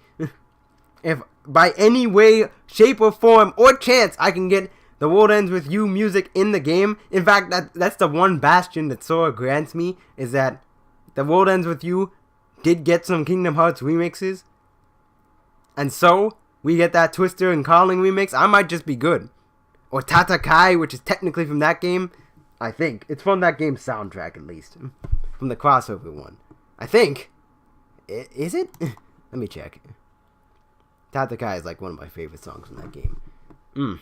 If by any way, shape, or form, or chance, I can get The World Ends With You music in the game. In fact, that's the one bastion that Sora grants me, is that The World Ends With You did get some Kingdom Hearts remixes. And so, we get that Twister and Calling remix. I might just be good. Or Tatakai, which is technically from that game. I think. It's from that game's soundtrack, at least. From the crossover one. I think. Is it? Let me check. Tatakai is like one of my favorite songs from that game. I'm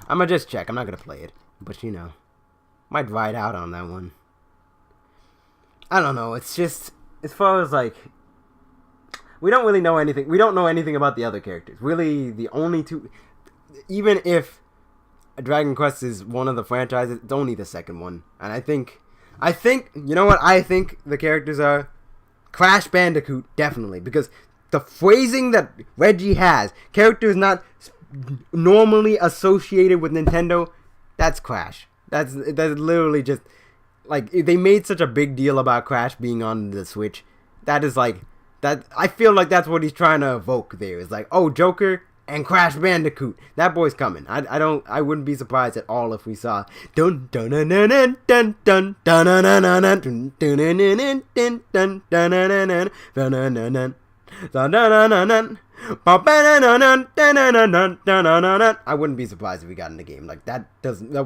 gonna just check. I'm not gonna play it, but might ride out on that one. I don't know. It's just as far as like we don't really know anything. We don't know anything about the other characters. Really, the only two. Even if Dragon Quest is one of the franchises, it's only the second one, and I think you know what I think the characters are. Crash Bandicoot, definitely, because the phrasing that Reggie has, characters not normally associated with Nintendo, that's Crash. That's literally just like they made such a big deal about Crash being on the Switch. That is like that. I feel like that's what he's trying to evoke there. It's like, oh, Joker and Crash Bandicoot, that boy's coming. I wouldn't be surprised at all if we saw dun dun dun dun dun dun dun dun dun dun dun dun dun I wouldn't be surprised if we got in the game. Like that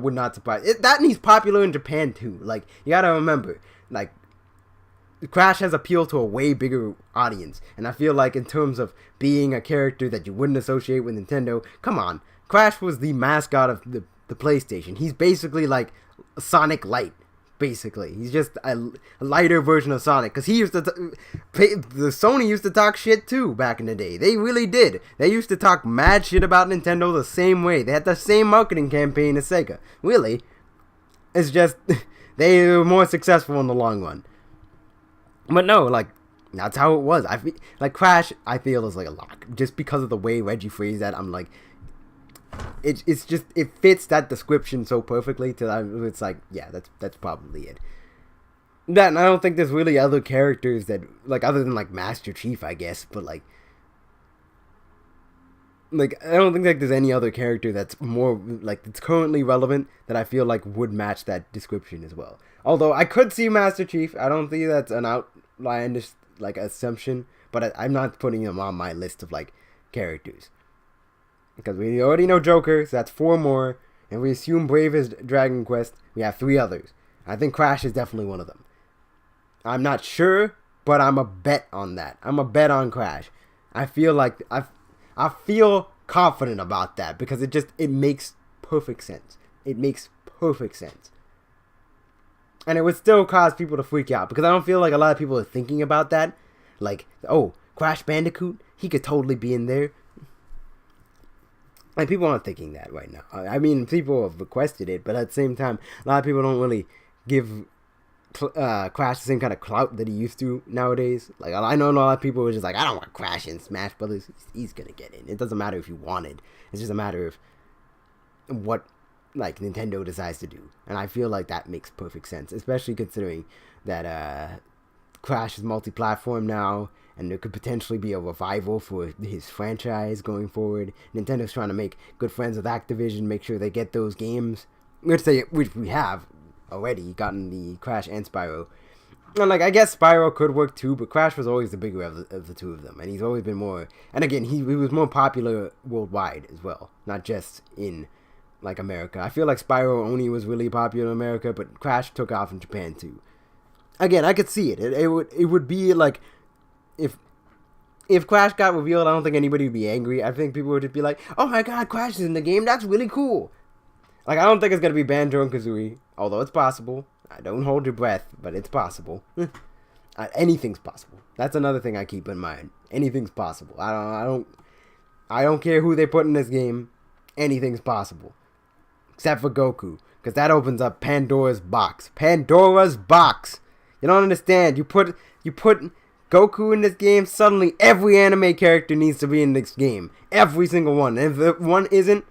would not surprise it. That and he's popular in Japan too. Like you gotta remember, like Crash has appeal to a way bigger audience, and I feel like in terms of being a character that you wouldn't associate with Nintendo, come on, Crash was the mascot of the PlayStation. He's basically like Sonic Light. Basically, he's just a lighter version of Sonic, because he used to the Sony used to talk shit too back in the day. They really did. They used to talk mad shit about Nintendo the same way. They had the same marketing campaign as Sega. Really, it's just they were more successful in the long run. But no, like that's how it was. I feel like Crash. I feel is like a lock just because of the way Reggie phrased that. I'm like, it's just it fits that description so perfectly. It's like, yeah, that's probably it. That and I don't think there's really other characters that like other than like Master Chief, I guess. But like I don't think like there's any other character that's more like that's currently relevant that I feel like would match that description as well. Although I could see Master Chief, I don't think that's an outlandish like assumption, but I'm not putting him on my list of like characters because we already know Joker, so that's 4 more, and we assume Brave is Dragon Quest. We have 3 others. I think Crash is definitely one of them. I'm not sure, but I'm a bet on that. I'm a bet on Crash. I feel like I feel confident about that because it makes perfect sense. It makes perfect sense. And it would still cause people to freak out because I don't feel like a lot of people are thinking about that. Like, oh, Crash Bandicoot, he could totally be in there. Like, people aren't thinking that right now. I mean, people have requested it, but at the same time, a lot of people don't really give Crash the same kind of clout that he used to nowadays. Like, I know a lot of people were just like, I don't want Crash in Smash Brothers. He's gonna get in. It doesn't matter if you wanted. It's just a matter of what like Nintendo decides to do, and I feel like that makes perfect sense, especially considering that Crash is multi-platform now, and there could potentially be a revival for his franchise going forward. Nintendo's trying to make good friends with Activision, make sure they get those games, which we have already gotten the Crash and Spyro. And like I guess Spyro could work too, but Crash was always the bigger of the two of them, and he's always been more. And again, he was more popular worldwide as well, not just in like America. I feel like Spyro only was really popular in America, but Crash took off in Japan too. Again, I could see it. It would be like if Crash got revealed, I don't think anybody would be angry. I think people would just be like, "Oh my God, Crash is in the game. That's really cool." Like I don't think it's gonna be Banjo and Kazooie, although it's possible. I don't hold your breath, but it's possible. Anything's possible. That's another thing I keep in mind. Anything's possible. I don't care who they put in this game. Anything's possible. Except for Goku, because that opens up Pandora's box. Pandora's box. You don't understand. You put Goku in this game, suddenly every anime character needs to be in this game. Every single one. And if one isn't,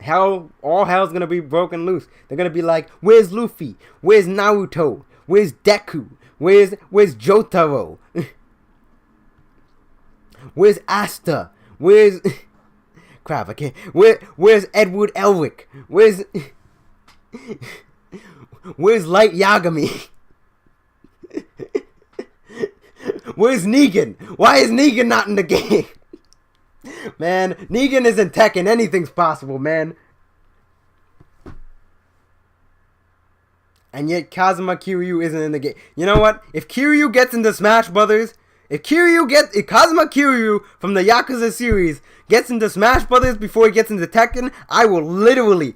all hell's gonna be broken loose. They're gonna be like, where's Luffy? Where's Naruto? Where's Deku? Where's Jotaro? Where's Asta? Where's crap, I can't. Where's Edward Elric? Where's Light Yagami? Where's Negan? Why is Negan not in the game? Man, Negan isn't Tekken. Anything's possible, man. And yet Kazuma Kiryu isn't in the game. You know what? If Kiryu gets into Smash Brothers, If Kazuma Kiryu from the Yakuza series gets into Smash Brothers before he gets into Tekken, I will literally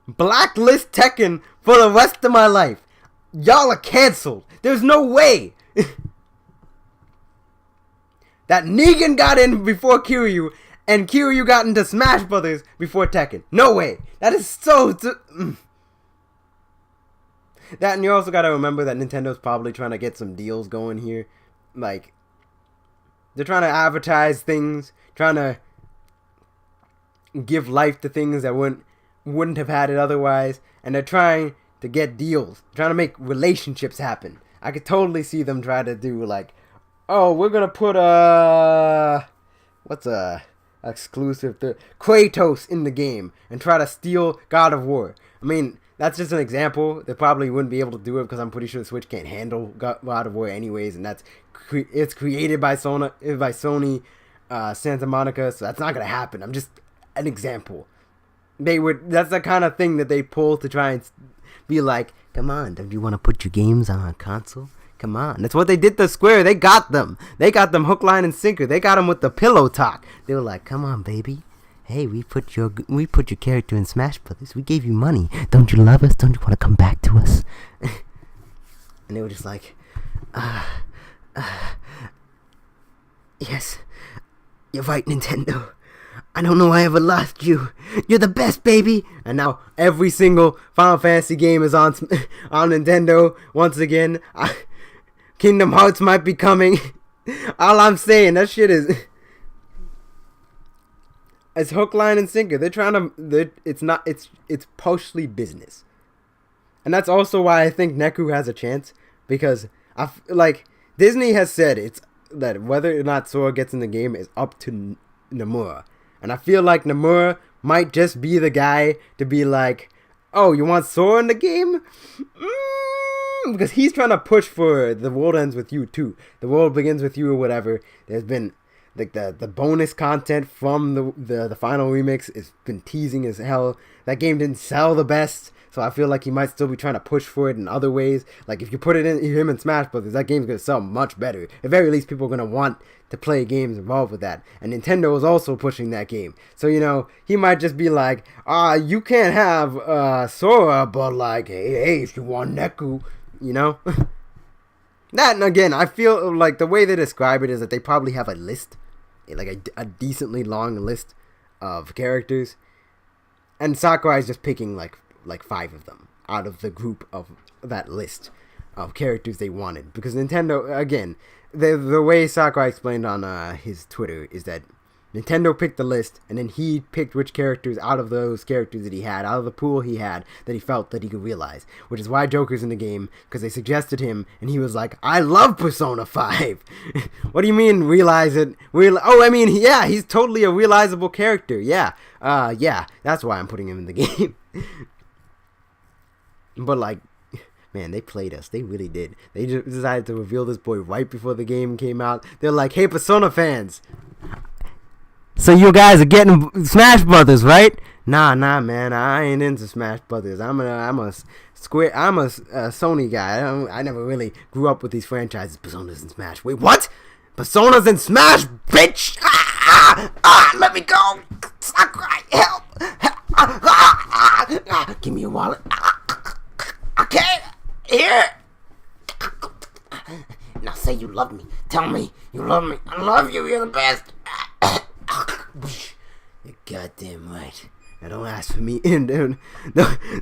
blacklist Tekken for the rest of my life. Y'all are canceled. There's no way that Negan got in before Kiryu and Kiryu got into Smash Brothers before Tekken. No way. That is so... That, and you also gotta remember that Nintendo's probably trying to get some deals going here. Like, they're trying to advertise things, trying to give life to things that wouldn't have had it otherwise, and they're trying to get deals, trying to make relationships happen. I could totally see them try to do like, oh, we're gonna put exclusive to Kratos in the game and try to steal God of War. I mean, that's just an example. They probably wouldn't be able to do it because I'm pretty sure the Switch can't handle God of War anyways, and it's created by Sony Santa Monica, so that's not gonna happen. I'm just an example. That's the kind of thing that they pull to try and be like, come on, don't you want to put your games on a console? Come on. That's what they did to Square. They got them hook, line, and sinker. They got them with the pillow talk. They were like, come on, baby. Hey, we put your character in Smash Brothers. We gave you money. Don't you love us? Don't you want to come back to us? And they were just like, yes, you're right, Nintendo. I don't know I ever lost you. You're the best, baby. And now every single Final Fantasy game is on Nintendo once again. Kingdom Hearts might be coming. All I'm saying, that shit is... It's hook, line, and sinker. They're trying to... It's partially business. And that's also why I think Neku has a chance. Because, Disney has said that whether or not Sora gets in the game is up to Nomura. And I feel like Nomura might just be the guy to be like, oh, you want Sora in the game? Because he's trying to push for The World Ends With You too. The World Begins With You or whatever. There's been... Like the bonus content from the final remix has been teasing as hell. That game didn't sell the best, so I feel like he might still be trying to push for it in other ways. Like if you put it in him in Smash Brothers, that game's gonna sell much better. At the very least, people are gonna want to play games involved with that. And Nintendo is also pushing that game, so he might just be like, you can't have Sora, but like, hey, if you want Neku, That, and again, I feel like the way they describe it is that they probably have a list. Like a decently long list of characters, and Sakurai is just picking like 5 of them out of the group of that list of characters they wanted. Because Nintendo, again, the way Sakurai explained on his Twitter is that Nintendo picked the list, and then he picked which characters out of those characters that he had, out of the pool he had, that he felt that he could realize. Which is why Joker's in the game, because they suggested him, and he was like, I love Persona 5! What do you mean, realize it? He's totally a realizable character, yeah. That's why I'm putting him in the game. But, man, they played us. They really did. They just decided to reveal this boy right before the game came out. They're like, hey, Persona fans! So you guys are getting Smash Brothers, right? Nah, man. I ain't into Smash Brothers. I'm a Sony guy. I never really grew up with these franchises. Persona's and Smash. Wait, what? Persona's and Smash, bitch! Let me go! Sakurai, help! Give me your wallet. Okay, here. Now say you love me. Tell me you love me. I love you. You're the best. You're goddamn right. Now don't ask for me. Don't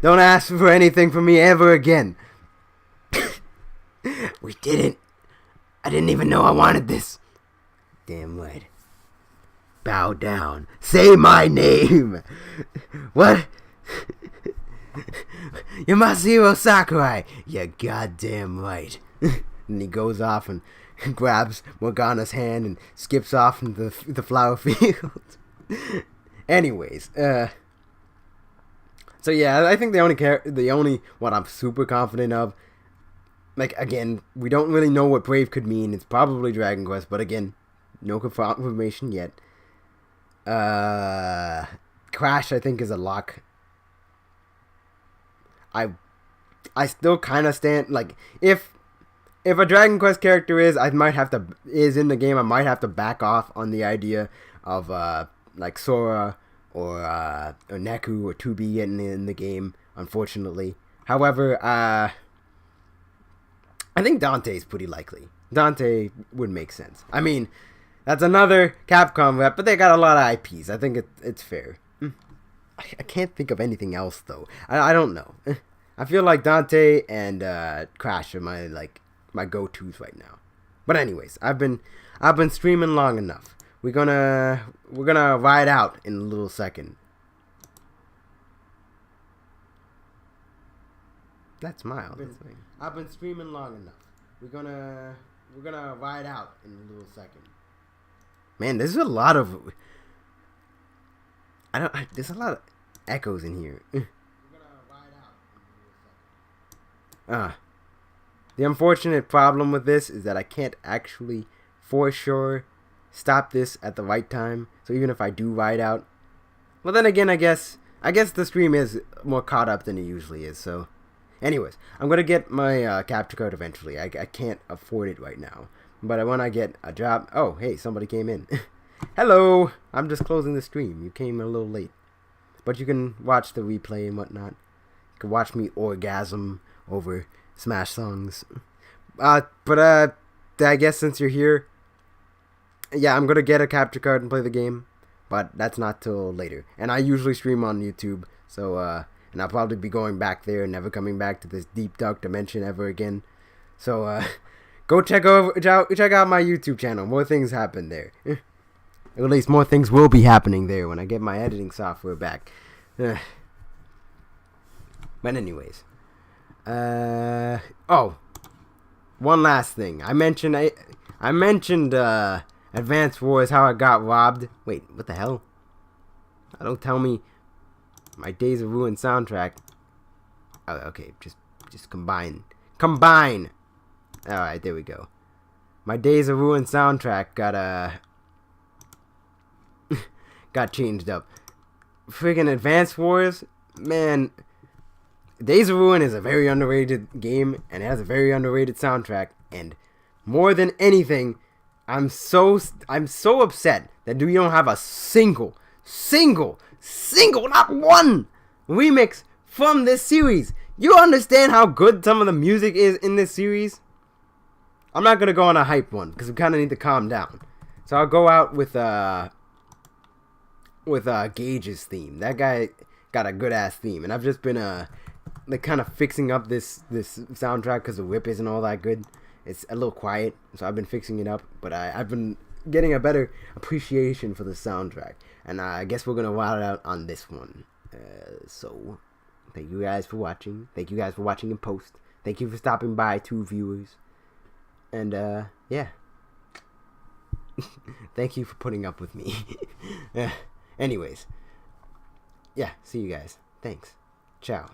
ask for anything from me ever again. We didn't. I didn't even know I wanted this. Damn right. Bow down. Say my name. What? You're Masahiro Sakurai. You're goddamn right. And he goes off and grabs Morgana's hand and skips off into the flower field. Anyways, so yeah, I think the only what I'm super confident of, again, we don't really know what Brave could mean. It's probably Dragon Quest, but again, no confirmation yet. Crash, I think, is a lock. I still kind of stand, if if a Dragon Quest character is in the game, I might have to back off on the idea of like Sora or Neku or 2B getting in the game, unfortunately. However, I think Dante is pretty likely. Dante would make sense. I mean, that's another Capcom rep, but they got a lot of IPs. I think it's fair. I can't think of anything else though. I don't know. I feel like Dante and Crash are my go-tos right now. But anyways, I've been streaming long enough. We're gonna ride out in a little second. That smile. I've been streaming long enough. We're gonna ride out in a little second. Man, there's a lot of there's a lot of echoes in here. The unfortunate problem with this is that I can't actually for sure stop this at the right time. So even if I do ride out, well then again, I guess the stream is more caught up than it usually is. So anyways, I'm gonna get my capture card eventually. I can't afford it right now, but when I get a job, oh hey, somebody came in. Hello, I'm just closing the stream. You came a little late, but you can watch the replay and whatnot. You can watch me orgasm over Smash songs. But I guess since you're here, yeah, I'm gonna get a capture card and play the game, but that's not till later. And I usually stream on YouTube, so and I'll probably be going back there, never coming back to this deep dark dimension ever again. So go check out my YouTube channel. More things happen there. Or at least more things will be happening there when I get my editing software back. But anyways, oh, one last thing. I mentioned Advance Wars, how I got robbed. Wait, what the hell? Don't tell me my Days of Ruin soundtrack. Oh, okay, just combine. All right, there we go. My Days of Ruin soundtrack got changed up. Freaking Advance Wars, man. Days of Ruin is a very underrated game, and it has a very underrated soundtrack. And more than anything, I'm so upset that we don't have a single, not one remix from this series. You understand how good some of the music is in this series? I'm not gonna go on a hype one because we kind of need to calm down. So I'll go out with Gage's theme. That guy got a good ass theme, and I've just been like kind of fixing up this soundtrack because the whip isn't all that good. It's a little quiet, so I've been fixing it up. But I've been getting a better appreciation for the soundtrack, and I guess we're gonna wild out on this one. So thank you guys for watching. Thank you guys for watching in post. Thank you for stopping by, 2 viewers, and yeah. Thank you for putting up with me. Anyways, yeah, see you guys. Thanks. Ciao.